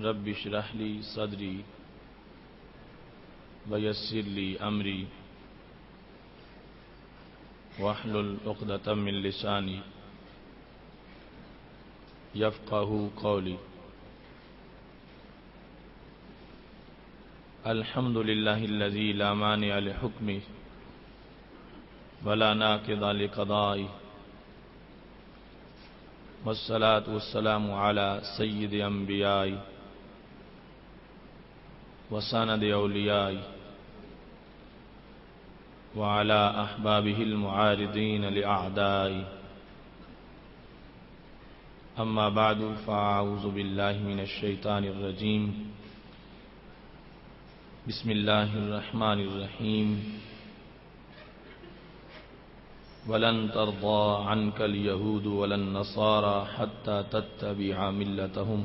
رب اشرح لي صدري ويسر لي أمري واحلل عقدة من لساني يفقهوا قولي. الحمد لله الذي لا مانع لحكمه ولا ناقض لقضائه، والصلاة والسلام على سيد أنبيائي وسند أوليائي وعلى أحبابه المعارضين لأعدائي. أما بعد، فأعوذ بالله من الشيطان الرجيم. بسم الله الرحمن الرحيم. ولن ترضى عنك اليهود ولا النصارى حتى تتبع ملتهم.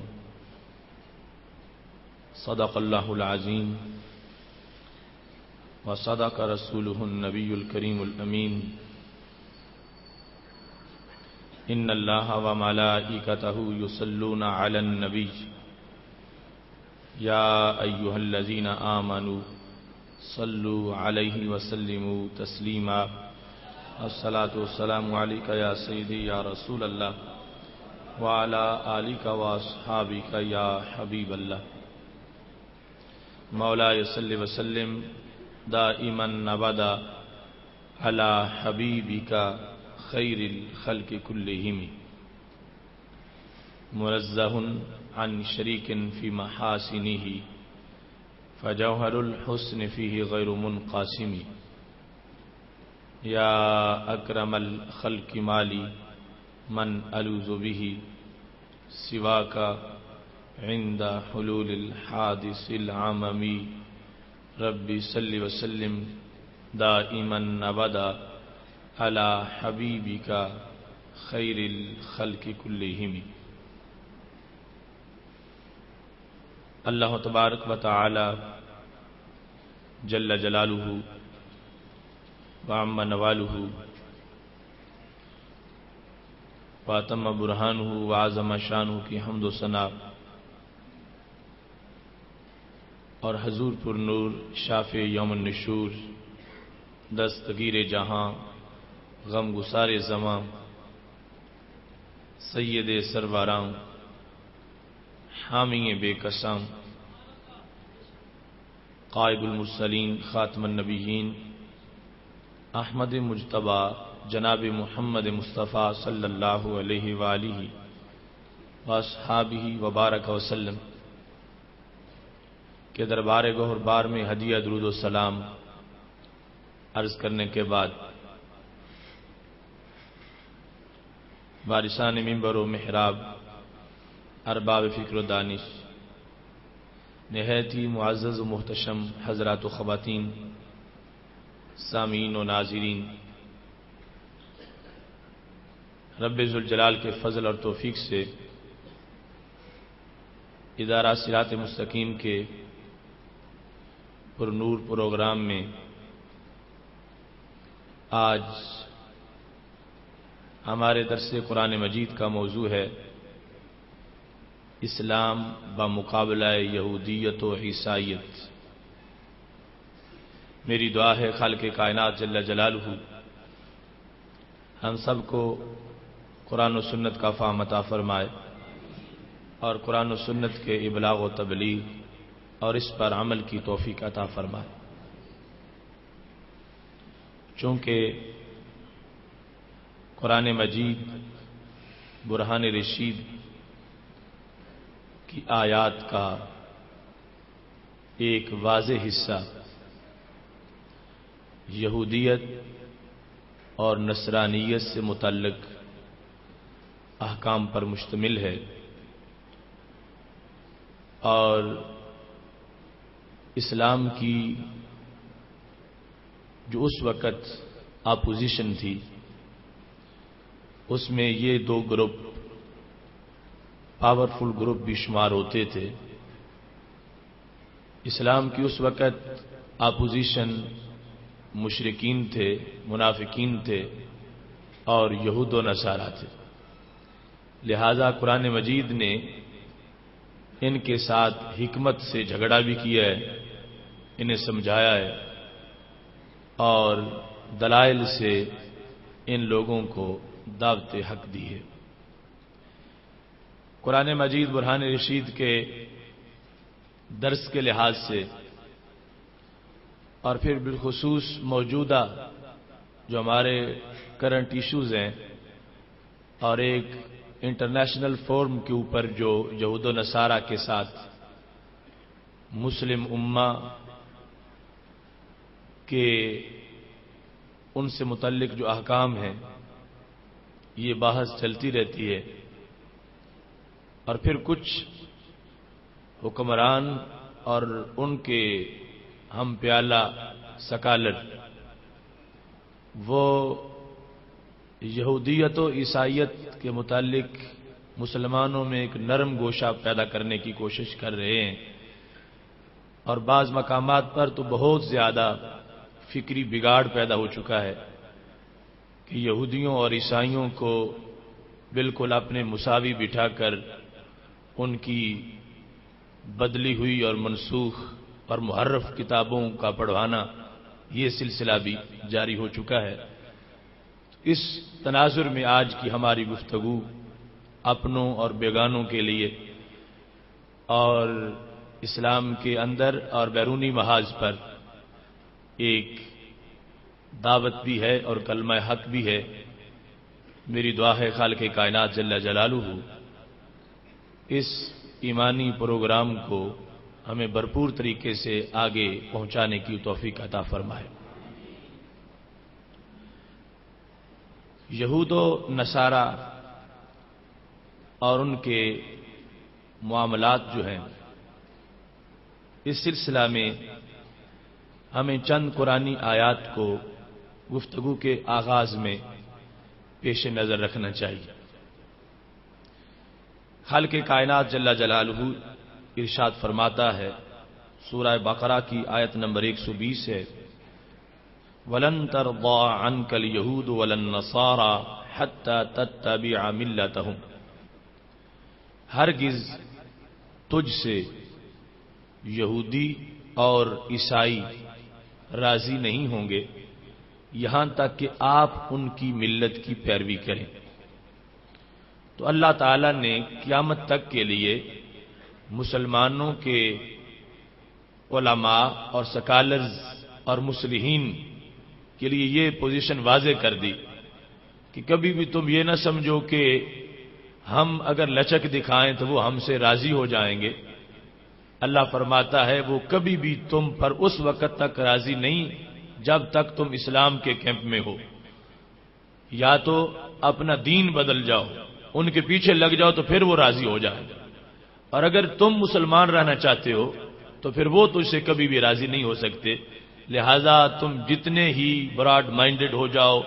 صدق الله العظيم وصدق رسوله النبي الكريم الأمين. إن الله وملائكته يصلون على النبي يا أيها الذين آمنوا صلوا عليه وسلموا تسليما. الصلاة والسلام عليك يا سيدي يا رسول الله وعلى آلك وأصحابك يا حبيب الله. مولاي صل وسلم دائما أبدا على حبيبك خير الخلق كلهم، منزه عن شريك في محاسنه فجوهر الحسن فيه غير منقسم. يا أكرم الخلق مالي من ألوذ به سواك عند حلول الحادث العممي. ربي صل وسلم دائما أبدا على حبيبك خير الخلق كلهم. اللہ تبارک و تعالی جل جلالہ وعم نوالہ واتم برہانہ وعظم شانہ کی حمد و ثنا اور حضور پر نور شافع یوم النشور، دستگیر جہاں، غم گسار زماں، سید سرواراں، حامی بے قسم، قائد المرسلین، خاتم النبیین، احمد مجتبی جناب محمد مصطفیٰ صلی اللہ علیہ وآلہ واصحابہ وبارک وسلم کے دربار گوہر بار میں ہدیہ درود و سلام عرض کرنے کے بعد، وارثان منبر و محراب، ارباب فکر و دانش، نہایت ہی معزز و محتشم حضرات و خواتین، سامعین و ناظرین، رب ذوالجلال کے فضل اور توفیق سے ادارہ صراط مستقیم کے پر نور پروگرام میں آج ہمارے درس قرآن مجید کا موضوع ہے اسلام بمقابلہ یہودیت و عیسائیت۔ میری دعا ہے خالق کائنات جل جلالہ ہم سب کو قرآن و سنت کا فہم عطا فرمائے اور قرآن و سنت کے ابلاغ و تبلیغ اور اس پر عمل کی توفیق عطا فرمائے۔ چونکہ قرآن مجید برہان رشید کی آیات کا ایک واضح حصہ یہودیت اور نصرانیت سے متعلق احکام پر مشتمل ہے، اور اسلام کی جو اس وقت اپوزیشن تھی اس میں یہ دو گروپ پاورفل گروپ بھی شمار ہوتے تھے۔ اسلام کی اس وقت اپوزیشن مشرکین تھے، منافقین تھے اور یہود و نصارہ تھے۔ لہذا قرآن مجید نے ان کے ساتھ حکمت سے جھگڑا بھی کیا ہے، انہیں سمجھایا ہے اور دلائل سے ان لوگوں کو دعوت حق دی ہے۔ قرآن مجید برہان رشید کے درس کے لحاظ سے اور پھر بالخصوص موجودہ جو ہمارے کرنٹ ایشوز ہیں اور ایک انٹرنیشنل فورم کے اوپر جو یہود و نصارہ کے ساتھ مسلم امہ کے ان سے متعلق جو احکام ہیں یہ بحث چلتی رہتی ہے، اور پھر کچھ حکمران اور ان کے ہم پیالہ سکالر وہ یہودیت و عیسائیت کے متعلق مسلمانوں میں ایک نرم گوشہ پیدا کرنے کی کوشش کر رہے ہیں، اور بعض مقامات پر تو بہت زیادہ فکری بگاڑ پیدا ہو چکا ہے کہ یہودیوں اور عیسائیوں کو بالکل اپنے مساوی بٹھا کر ان کی بدلی ہوئی اور منسوخ اور محرف کتابوں کا پڑھوانا یہ سلسلہ بھی جاری ہو چکا ہے۔ اس تناظر میں آج کی ہماری گفتگو اپنوں اور بیگانوں کے لیے اور اسلام کے اندر اور بیرونی محاذ پر ایک دعوت بھی ہے اور کلمہ حق بھی ہے۔ میری دعا ہے خالق کائنات جل جلالہ اس ایمانی پروگرام کو ہمیں بھرپور طریقے سے آگے پہنچانے کی توفیق عطا فرمائے۔ یہود و نصارہ اور ان کے معاملات جو ہیں، اس سلسلہ میں ہمیں چند قرآنی آیات کو گفتگو کے آغاز میں پیش نظر رکھنا چاہیے۔ خالق کائنات جل جلالہ ارشاد فرماتا ہے، سورہ بقرہ کی آیت نمبر 120 ہے، وَلَن تَرْضَىٰ عَنْكَ الْيَهُودُ وَلَا النَّصَارَىٰ حَتَّىٰ تَتَّبِعَ مِلَّتَهُمْ، ہرگز تجھ سے یہودی اور عیسائی راضی نہیں ہوں گے یہاں تک کہ آپ ان کی ملت کی پیروی کریں۔ تو اللہ تعالی نے قیامت تک کے لیے مسلمانوں کے علماء اور سکالرز اور مصلحین کے لیے یہ پوزیشن واضح کر دی کہ کبھی بھی تم یہ نہ سمجھو کہ ہم اگر لچک دکھائیں تو وہ ہم سے راضی ہو جائیں گے۔ اللہ فرماتا ہے وہ کبھی بھی تم پر اس وقت تک راضی نہیں جب تک تم اسلام کے کیمپ میں ہو، یا تو اپنا دین بدل جاؤ، ان کے پیچھے لگ جاؤ تو پھر وہ راضی ہو جائیں گے، اور اگر تم مسلمان رہنا چاہتے ہو تو پھر وہ تجھ سے کبھی بھی راضی نہیں ہو سکتے۔ لہذا تم جتنے ہی براڈ مائنڈڈ ہو جاؤ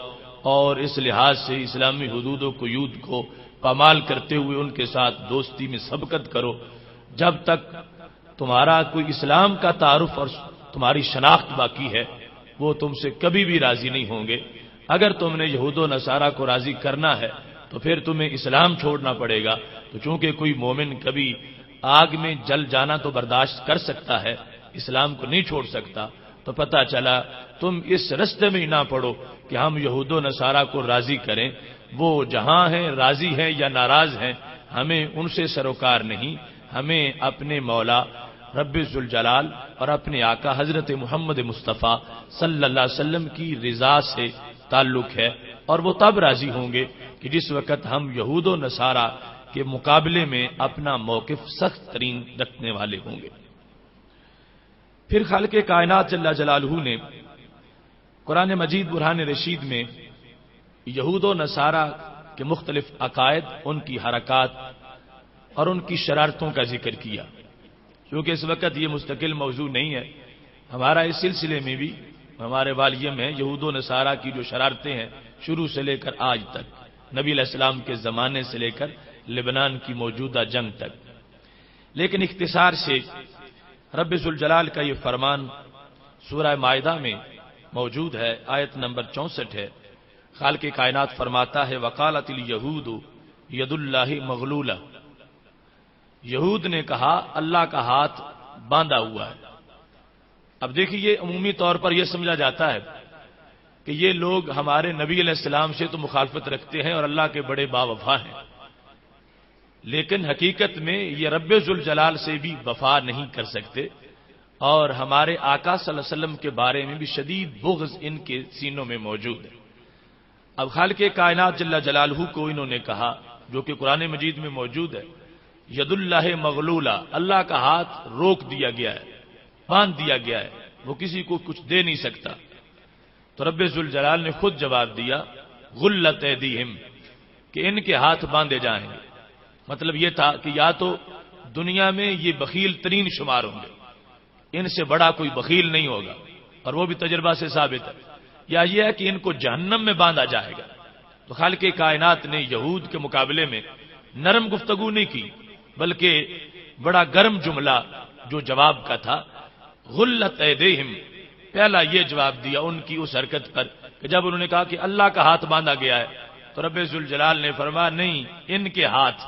اور اس لحاظ سے اسلامی حدود و قیود کو پامال کرتے ہوئے ان کے ساتھ دوستی میں سبقت کرو، جب تک تمہارا کوئی اسلام کا تعارف اور تمہاری شناخت باقی ہے وہ تم سے کبھی بھی راضی نہیں ہوں گے۔ اگر تم نے یہود و نصارہ کو راضی کرنا ہے تو پھر تمہیں اسلام چھوڑنا پڑے گا۔ تو چونکہ کوئی مومن کبھی آگ میں جل جانا تو برداشت کر سکتا ہے، اسلام کو نہیں چھوڑ سکتا، تو پتہ چلا تم اس رستے میں ہی نہ پڑو کہ ہم یہود و نصارہ کو راضی کریں، وہ جہاں ہیں راضی ہیں یا ناراض ہیں ہمیں ان سے سروکار نہیں، ہمیں اپنے مولا رب ذوالجلال اور اپنے آقا حضرت محمد مصطفیٰ صلی اللہ علیہ وسلم کی رضا سے تعلق ہے، اور وہ تب راضی ہوں گے کہ جس وقت ہم یہود و نصارہ کے مقابلے میں اپنا موقف سخت ترین رکھنے والے ہوں گے۔ پھر خالق کائنات جل جلالہ نے قرآن مجید برہان رشید میں یہود و نصارہ کے مختلف عقائد، ان کی حرکات اور ان کی شرارتوں کا ذکر کیا۔ کیونکہ اس وقت یہ مستقل موضوع نہیں ہے، ہمارا اس سلسلے میں بھی ہمارے والیم ہیں یہود و نصارہ کی جو شرارتیں ہیں شروع سے لے کر آج تک، نبی علیہ السلام کے زمانے سے لے کر لبنان کی موجودہ جنگ تک۔ لیکن اختصار سے رب ذوالجلال کا یہ فرمان سورہ مائدہ میں موجود ہے، آیت نمبر 64 ہے۔ خالق کائنات فرماتا ہے وقالت الیہود ید اللہ مغلولہ، یہود نے کہا اللہ کا ہاتھ باندھا ہوا ہے۔ اب دیکھیے یہ عمومی طور پر یہ سمجھا جاتا ہے کہ یہ لوگ ہمارے نبی علیہ السلام سے تو مخالفت رکھتے ہیں اور اللہ کے بڑے باوفا ہیں، لیکن حقیقت میں یہ رب ذوالجلال سے بھی وفا نہیں کر سکتے، اور ہمارے آقا صلی اللہ علیہ وسلم کے بارے میں بھی شدید بغض ان کے سینوں میں موجود ہے۔ اب خالق کائنات جل جلالہ کو انہوں نے کہا، جو کہ قرآن مجید میں موجود ہے، ید اللہ مغلولہ، اللہ کا ہاتھ روک دیا گیا ہے، باندھ دیا گیا ہے، وہ کسی کو کچھ دے نہیں سکتا۔ تو رب ذوالجلال نے خود جواب دیا غلت ایدیہم، کہ ان کے ہاتھ باندھے جائیں گے۔ مطلب یہ تھا کہ یا تو دنیا میں یہ بخیل ترین شمار ہوں گے، ان سے بڑا کوئی بخیل نہیں ہوگا، اور وہ بھی تجربہ سے ثابت ہے، یا یہ ہے کہ ان کو جہنم میں باندھا جائے گا۔ تو خالق کائنات نے یہود کے مقابلے میں نرم گفتگو نہیں کی، بلکہ بڑا گرم جملہ جو جواب کا تھا، غلت ایدیہم، پہلا یہ جواب دیا ان کی اس حرکت پر کہ جب انہوں نے کہا کہ اللہ کا ہاتھ باندھا گیا ہے، تو رب ذوالجلال نے فرمایا نہیں، ان کے ہاتھ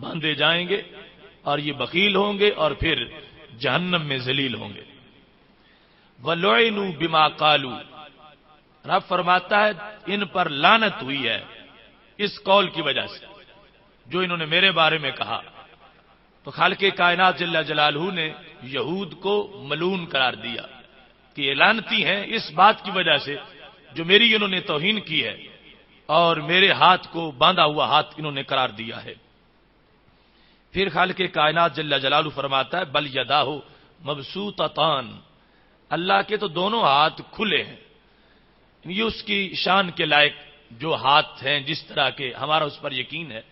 باندھے جائیں گے اور یہ بخیل ہوں گے اور پھر جہنم میں ذلیل ہوں گے۔ وَلُعِنُوا بِمَا قَالُوا، رب فرماتا ہے ان پر لعنت ہوئی ہے اس قول کی وجہ سے جو انہوں نے میرے بارے میں کہا۔ تو خالق کائنات جل جلالہ نے یہود کو ملعون قرار دیا کہ یہ لعنتی ہیں اس بات کی وجہ سے جو میری انہوں نے توہین کی ہے، اور میرے ہاتھ کو باندھا ہوا ہاتھ انہوں نے قرار دیا ہے۔ پھر خالق کائنات جل جلالہ فرماتا ہے بل یداہ مبسوطتان، اللہ کے تو دونوں ہاتھ کھلے ہیں۔ یہ اس کی شان کے لائق جو ہاتھ ہیں، جس طرح کے ہمارا اس پر یقین ہے،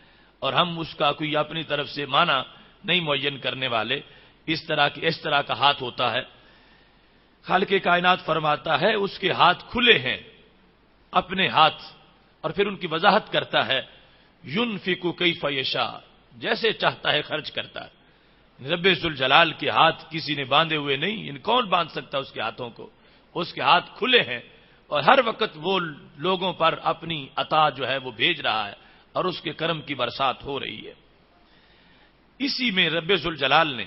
اور ہم اس کا کوئی اپنی طرف سے معنی نہیں معین کرنے والے، اس طرح کا ہاتھ ہوتا ہے۔ خالق کائنات فرماتا ہے اس کے ہاتھ کھلے ہیں، اپنے ہاتھ، اور پھر ان کی وضاحت کرتا ہے ينفق کیف یشاء، جیسے چاہتا ہے خرچ کرتا ہے۔ رب ذوالجلال کے ہاتھ کسی نے باندھے ہوئے نہیں، ان کون باندھ سکتا اس کے ہاتھوں کو؟ اس کے ہاتھ کھلے ہیں، اور ہر وقت وہ لوگوں پر اپنی عطا جو ہے وہ بھیج رہا ہے، اور اس کے کرم کی برسات ہو رہی ہے۔ اسی میں رب ذوالجلال نے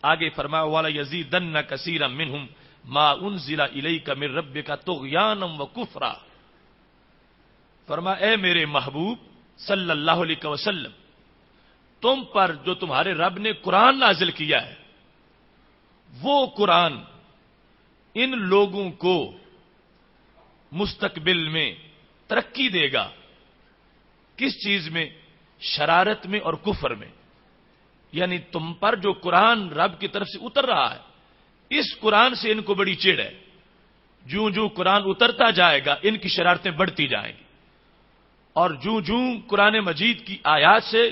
آگے فرمایا وَلَيَزِيدَنَّ كَثِيرًا مِّنْهُمْ مَا أُنزِلَ إِلَيْكَ مِن رَّبِّكَ طُغْيَانًا وَكُفْرًا، فرمایا اے میرے محبوب صلی اللہ علیہ وسلم، تم پر جو تمہارے رب نے قرآن نازل کیا ہے، وہ قرآن ان لوگوں کو مستقبل میں ترقی دے گا۔ کس چیز میں؟ شرارت میں اور کفر میں۔ یعنی تم پر جو قرآن رب کی طرف سے اتر رہا ہے، اس قرآن سے ان کو بڑی چڑ ہے۔ جو قرآن اترتا جائے گا ان کی شرارتیں بڑھتی جائیں گی، اور جو قرآن مجید کی آیات سے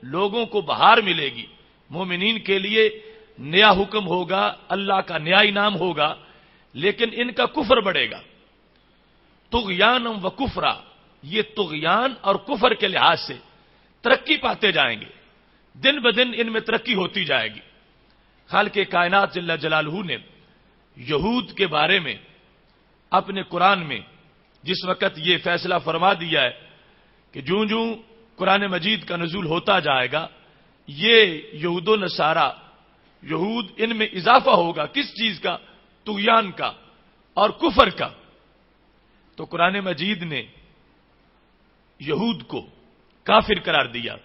لوگوں کو بہار ملے گی، مومنین کے لیے نیا حکم ہوگا، اللہ کا نیا انعام ہوگا، لیکن ان کا کفر بڑھے گا۔ طغیان و کفرا، یہ طغیان اور کفر کے لحاظ سے ترقی پاتے جائیں گے، دن بدن ان میں ترقی ہوتی جائے گی۔ خالق کائنات جل جلالہ نے یہود کے بارے میں اپنے قرآن میں جس وقت یہ فیصلہ فرما دیا ہے کہ جو قرآن مجید کا نزول ہوتا جائے گا، یہ یہود و نصارہ، یہود ان میں اضافہ ہوگا۔ کس چیز کا؟ طغیان کا اور کفر کا۔ تو قرآن مجید نے یہود کو کافر قرار دیا،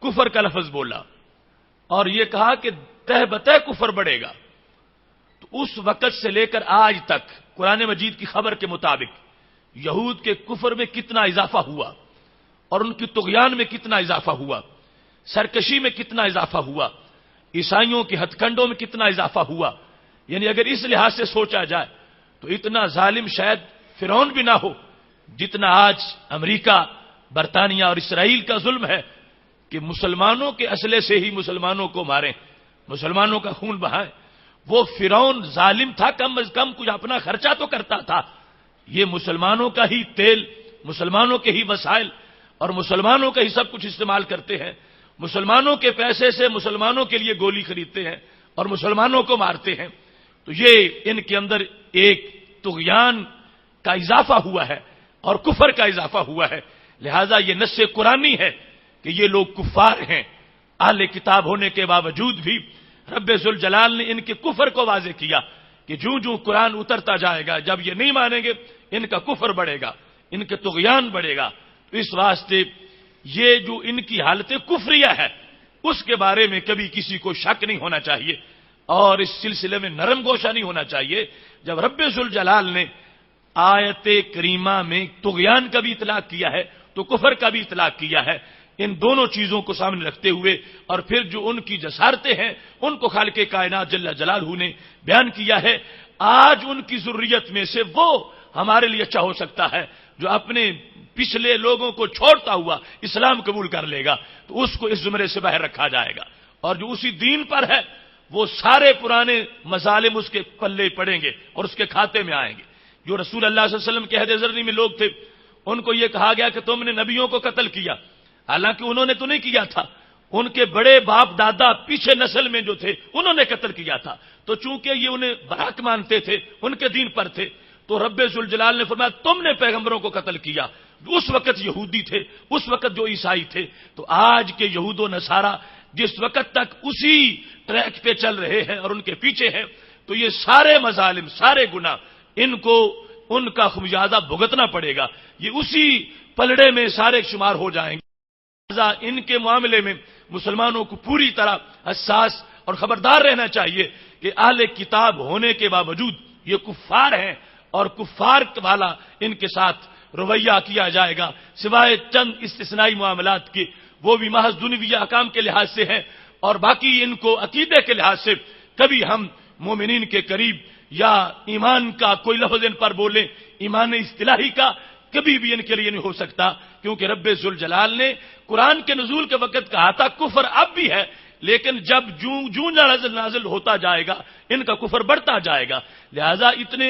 کفر کا لفظ بولا، اور یہ کہا کہ تہ بتہ کفر بڑھے گا۔ تو اس وقت سے لے کر آج تک قرآن مجید کی خبر کے مطابق یہود کے کفر میں کتنا اضافہ ہوا، اور ان کی طغیان میں کتنا اضافہ ہوا، سرکشی میں کتنا اضافہ ہوا، عیسائیوں کے ہتھ کنڈوں میں کتنا اضافہ ہوا۔ یعنی اگر اس لحاظ سے سوچا جائے تو اتنا ظالم شاید فرعون بھی نہ ہو جتنا آج امریکہ، برطانیہ اور اسرائیل کا ظلم ہے کہ مسلمانوں کے اسلحے سے ہی مسلمانوں کو ماریں، مسلمانوں کا خون بہائیں۔ وہ فرعون ظالم تھا، کم از کم کچھ اپنا خرچہ تو کرتا تھا۔ یہ مسلمانوں کا ہی تیل، مسلمانوں کے ہی وسائل اور مسلمانوں کا ہی سب کچھ استعمال کرتے ہیں، مسلمانوں کے پیسے سے مسلمانوں کے لیے گولی خریدتے ہیں اور مسلمانوں کو مارتے ہیں۔ تو یہ ان کے اندر ایک طغیان کا اضافہ ہوا ہے اور کفر کا اضافہ ہوا ہے۔ لہذا یہ نص قرآنی ہے کہ یہ لوگ کفار ہیں، اہل کتاب ہونے کے باوجود بھی رب ذوالجلال نے ان کے کفر کو واضح کیا کہ جوں جوں قرآن اترتا جائے گا، جب یہ نہیں مانیں گے ان کا کفر بڑھے گا، ان کے طغیان بڑھے گا. تو اس واسطے یہ جو ان کی حالت کفریہ ہے اس کے بارے میں کبھی کسی کو شک نہیں ہونا چاہیے، اور اس سلسلے میں نرم گوشہ نہیں ہونا چاہیے. جب رب ذوالجلال نے آیت کریمہ میں طغیان کا بھی اطلاق کیا ہے تو کفر کا بھی اطلاق کیا ہے. ان دونوں چیزوں کو سامنے رکھتے ہوئے اور پھر جو ان کی جسارتیں ہیں ان کو خالق کائنات جل جلالہ نے بیان کیا ہے. آج ان کی ضروریت میں سے وہ ہمارے لیے اچھا ہو سکتا ہے جو اپنے پچھلے لوگوں کو چھوڑتا ہوا اسلام قبول کر لے گا تو اس کو اس زمرے سے باہر رکھا جائے گا، اور جو اسی دین پر ہے وہ سارے پرانے مظالم اس کے پلے پڑیں گے اور اس کے کھاتے میں آئیں گے. جو رسول اللہ صلی اللہ علیہ وسلم کے عہد زرنی میں لوگ تھے ان کو یہ کہا گیا کہ تم نے نبیوں کو قتل کیا، حالانکہ انہوں نے تو نہیں کیا تھا، ان کے بڑے باپ دادا پیچھے نسل میں جو تھے انہوں نے قتل کیا تھا. تو چونکہ یہ انہیں برحق مانتے تھے، ان کے دین پر تھے، تو رب ذوالجلال نے فرمایا تم نے پیغمبروں کو قتل کیا. اس وقت یہودی تھے، اس وقت جو عیسائی تھے. تو آج کے یہود و نصارہ جس وقت تک اسی ٹریک پہ چل رہے ہیں اور ان کے پیچھے ہیں تو یہ سارے مظالم، سارے گناہ ان کو ان کا خمیازہ بھگتنا پڑے گا، یہ اسی پلڑے میں سارے شمار ہو جائیں گے. لہذا ان کے معاملے میں مسلمانوں کو پوری طرح حساس اور خبردار رہنا چاہیے کہ اہل کتاب ہونے کے باوجود یہ کفار ہیں اور کفار والا ان کے ساتھ رویہ کیا جائے گا سوائے چند استثنائی معاملات کے، وہ بھی محض دنیوی احکام کے لحاظ سے ہیں، اور باقی ان کو عقیدے کے لحاظ سے کبھی ہم مومنین کے قریب یا ایمان کا کوئی لفظ ان پر بولیں، ایمان اصطلاحی کا کبھی بھی ان کے لیے نہیں ہو سکتا، کیونکہ رب ذوالجلال نے قرآن کے نزول کے وقت کہا تھا کفر اب بھی ہے، لیکن جب جوں نازل ہوتا جائے گا ان کا کفر بڑھتا جائے گا. لہذا اتنے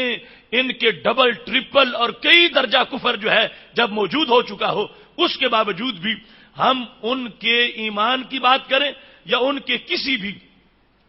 ان کے ڈبل ٹرپل اور کئی درجہ کفر جو ہے جب موجود ہو چکا ہو اس کے باوجود بھی ہم ان کے ایمان کی بات کریں یا ان کے کسی بھی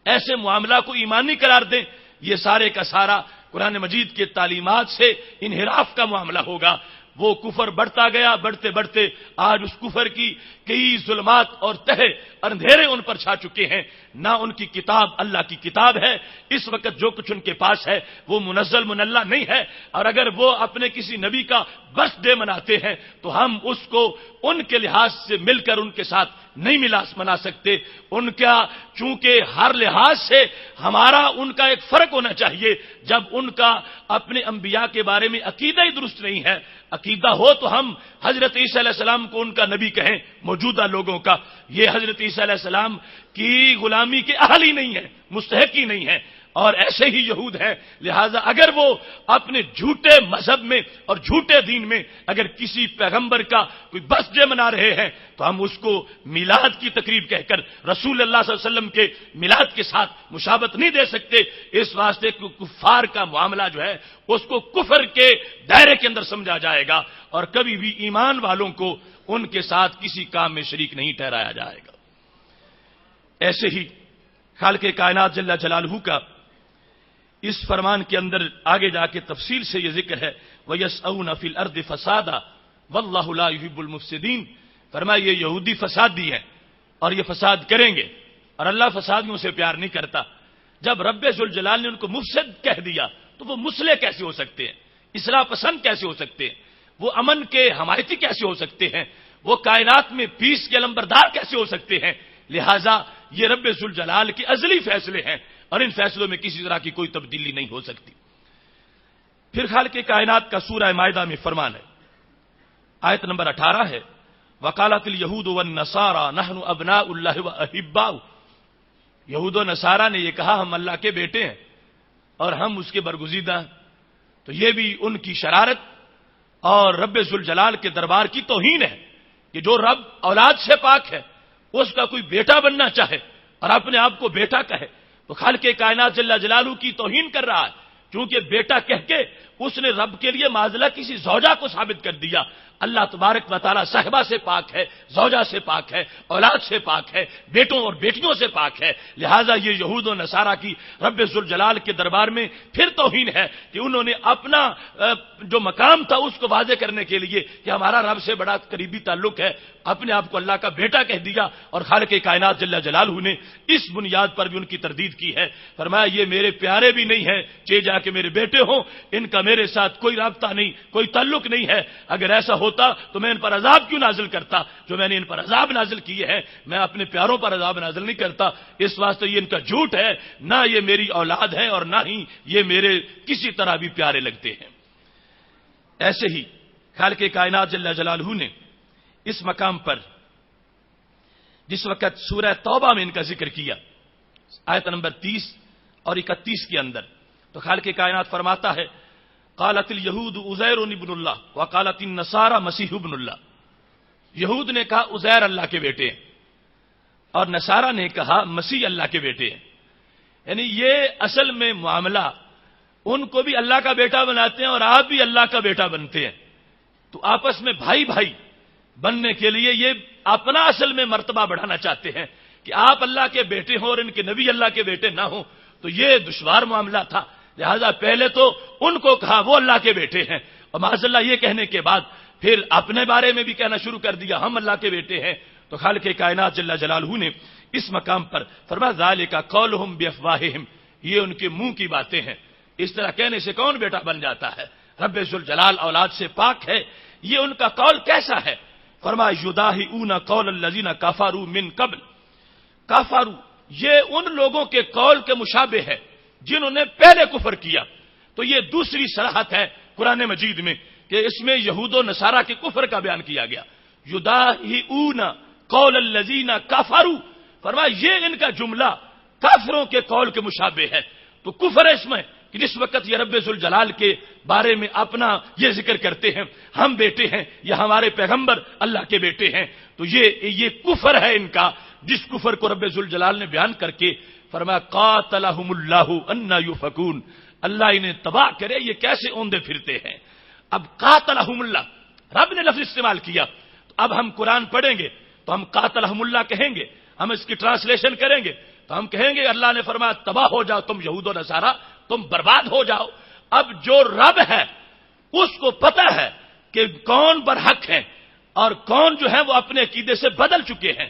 ایسے معاملہ کو ایمانی قرار دیں، یہ سارے کا سارا قرآن مجید کے تعلیمات سے انحراف کا معاملہ ہوگا. وہ کفر بڑھتا گیا، بڑھتے بڑھتے آج اس کفر کی کئی ظلمات اور تہے اندھیرے ان پر چھا چکے ہیں. نہ ان کی کتاب اللہ کی کتاب ہے، اس وقت جو کچھ ان کے پاس ہے وہ منزل منلہ نہیں ہے، اور اگر وہ اپنے کسی نبی کا برتھ ڈے مناتے ہیں تو ہم اس کو ان کے لحاظ سے مل کر ان کے ساتھ نہیں منا سکتے. ان کا چونکہ ہر لحاظ سے ہمارا ان کا ایک فرق ہونا چاہیے. جب ان کا اپنے انبیاء کے بارے میں عقیدہ ہی درست نہیں ہے، عقیدہ ہو تو ہم حضرت عیسیٰ علیہ السلام کو ان کا نبی کہیں موجودہ لوگوں کا. یہ حضرت عیسیٰ علیہ السلام کی غلامی کے اہل ہی نہیں ہے، مستحق ہی نہیں ہے، اور ایسے ہی یہود ہیں. لہذا اگر وہ اپنے جھوٹے مذہب میں اور جھوٹے دین میں اگر کسی پیغمبر کا کوئی برتھ ڈے منا رہے ہیں تو ہم اس کو میلاد کی تقریب کہہ کر رسول اللہ صلی اللہ علیہ وسلم کے میلاد کے ساتھ مشابہت نہیں دے سکتے. اس واسطے کفار کا معاملہ جو ہے اس کو کفر کے دائرے کے اندر سمجھا جائے گا اور کبھی بھی ایمان والوں کو ان کے ساتھ کسی کام میں شریک نہیں ٹھہرایا جائے گا. ایسے ہی خالق کائنات جل جلالہ کا اس فرمان کے اندر آگے جا کے تفصیل سے یہ ذکر ہے وَيَسْعَوْنَ فِي الْأَرْضِ فَسَادًا وَاللَّهُ لَا يُحِبُّ الْمُفْسِدِينَ. فرمایا یہ یہودی فسادی ہیں اور یہ فساد کریں گے، اور اللہ فسادیوں سے پیار نہیں کرتا. جب رب ذوالجلال نے ان کو مفسد کہہ دیا تو وہ مصلح کیسے ہو سکتے ہیں، اصلاح پسند کیسے ہو سکتے ہیں، وہ امن کے حمایتی کیسے ہو سکتے ہیں، وہ کائنات میں پیس کے لمبردار کیسے ہو سکتے ہیں. لہذا یہ رب ذوالجلال کے ازلی فیصلے ہیں اور ان فیصلوں میں کسی طرح کی کوئی تبدیلی نہیں ہو سکتی. پھر خالق کائنات کا سورہ مائدہ میں فرمان ہے، آیت نمبر 18 ہے وقالت اليهود والنصارى نحن ابناء الله واحباؤه. یہود و نصارہ نے یہ کہا ہم اللہ کے بیٹے ہیں اور ہم اس کے برگزیدہ ہیں. تو یہ بھی ان کی شرارت اور رب ذوالجلال کے دربار کی توہین ہے کہ جو رب اولاد سے پاک ہے اس کا کوئی بیٹا بننا چاہے اور اپنے آپ کو بیٹا کہے تو خالق کائنات جل جلالہ کی توہین کر رہا ہے. چونکہ بیٹا کہہ کے اس نے رب کے لیے معاذ اللہ کسی زوجہ کو ثابت کر دیا۔ اللہ تبارک و تعالیٰ صاحبہ سے پاک ہے، زوجہ سے پاک ہے، اولاد سے پاک ہے، بیٹوں اور بیٹیوں سے پاک ہے۔ لہٰذا یہ یہود و نصارہ کی رب ذوالجلال کے دربار میں پھر توہین ہے کہ انہوں نے اپنا جو مقام تھا اس کو واضح کرنے کے لیے کہ ہمارا رب سے بڑا قریبی تعلق ہے، اپنے آپ کو اللہ کا بیٹا کہہ دیا، اور خالق کائنات جل جلالہ نے اس بنیاد پر بھی ان کی تردید کی ہے۔ فرمایا یہ میرے پیارے بھی نہیں ہیں، چاہے جا کے میرے بیٹے ہوں، ان کا میرے ساتھ کوئی رابطہ نہیں، کوئی تعلق نہیں ہے۔ اگر ایسا ہوتا تو میں ان پر عذاب کیوں نازل کرتا؟ جو میں نے ان پر عذاب نازل کیے ہیں، میں اپنے پیاروں پر عذاب نازل نہیں کرتا۔ اس واسطے یہ ان کا جھوٹ ہے، نہ یہ میری اولاد ہے اور نہ ہی یہ میرے کسی طرح بھی پیارے لگتے ہیں۔ ایسے ہی خالق کائنات جل جلالہ نے اس مقام پر جس وقت سورہ توبہ میں ان کا ذکر کیا، آیت نمبر 30 اور 31 کے اندر، تو خالق کائنات فرماتا ہے قالت الیہود عزیر ابن اللہ وقالت النصارى مسیح ابن اللہ۔ یہود نے کہا عزیر اللہ کے بیٹے ہیں اور نصارہ نے کہا مسیح اللہ کے بیٹے ہیں۔ یعنی یہ اصل میں معاملہ ان کو بھی اللہ کا بیٹا بناتے ہیں اور آپ بھی اللہ کا بیٹا بنتے ہیں، تو آپس میں بھائی بھائی بننے کے لیے یہ اپنا اصل میں مرتبہ بڑھانا چاہتے ہیں کہ آپ اللہ کے بیٹے ہوں اور ان کے نبی اللہ کے بیٹے نہ ہوں، تو یہ دشوار معاملہ تھا۔ لہذا پہلے تو ان کو کہا وہ اللہ کے بیٹے ہیں، اور معاذ اللہ یہ کہنے کے بعد پھر اپنے بارے میں بھی کہنا شروع کر دیا ہم اللہ کے بیٹے ہیں۔ تو خالق کائنات جل جلالہ نے اس مقام پر فرمایا ذالک قولہم بافواہہم، یہ ان کے منہ کی باتیں ہیں، اس طرح کہنے سے کون بیٹا بن جاتا ہے؟ رب ذوالجلال اولاد سے پاک ہے، یہ ان کا قول کیسا ہے؟ فرمایا یداہئون قول الذین کفروا من قبل، کفروا یہ ان لوگوں کے قول کے مشابہ ہے جنہوں نے پہلے کفر کیا۔ تو یہ دوسری صراحت ہے قرآن مجید میں کہ اس میں یہود و نصارہ کے کفر کا بیان کیا گیا۔ یداہئون قول الذین کفروا، فرمایا یہ ان کا جملہ کافروں کے قول کے مشابہ ہے۔ تو کفر اس میں کہ جس وقت یہ رب ذوالجلال کے بارے میں اپنا یہ ذکر کرتے ہیں ہم بیٹے ہیں یا ہمارے پیغمبر اللہ کے بیٹے ہیں، تو یہ کفر ہے ان کا، جس کفر کو رب ذوالجلال نے بیان کر کے فرمایا قاتلہم اللہ انا یؤفکون، اللہ انہیں تباہ کرے یہ کیسے اوندے پھرتے ہیں۔ اب قاتلہم اللہ رب نے لفظ استعمال کیا، تو اب ہم قرآن پڑھیں گے تو ہم قاتلہم اللہ کہیں گے، ہم اس کی ٹرانسلیشن کریں گے تو ہم کہیں گے اللہ نے فرمایا تباہ ہو جاؤ تم یہود و نصارہ، تم برباد ہو جاؤ۔ اب جو رب ہے اس کو پتہ ہے کہ کون برحق ہے اور کون جو ہے وہ اپنے عقیدے سے بدل چکے ہیں۔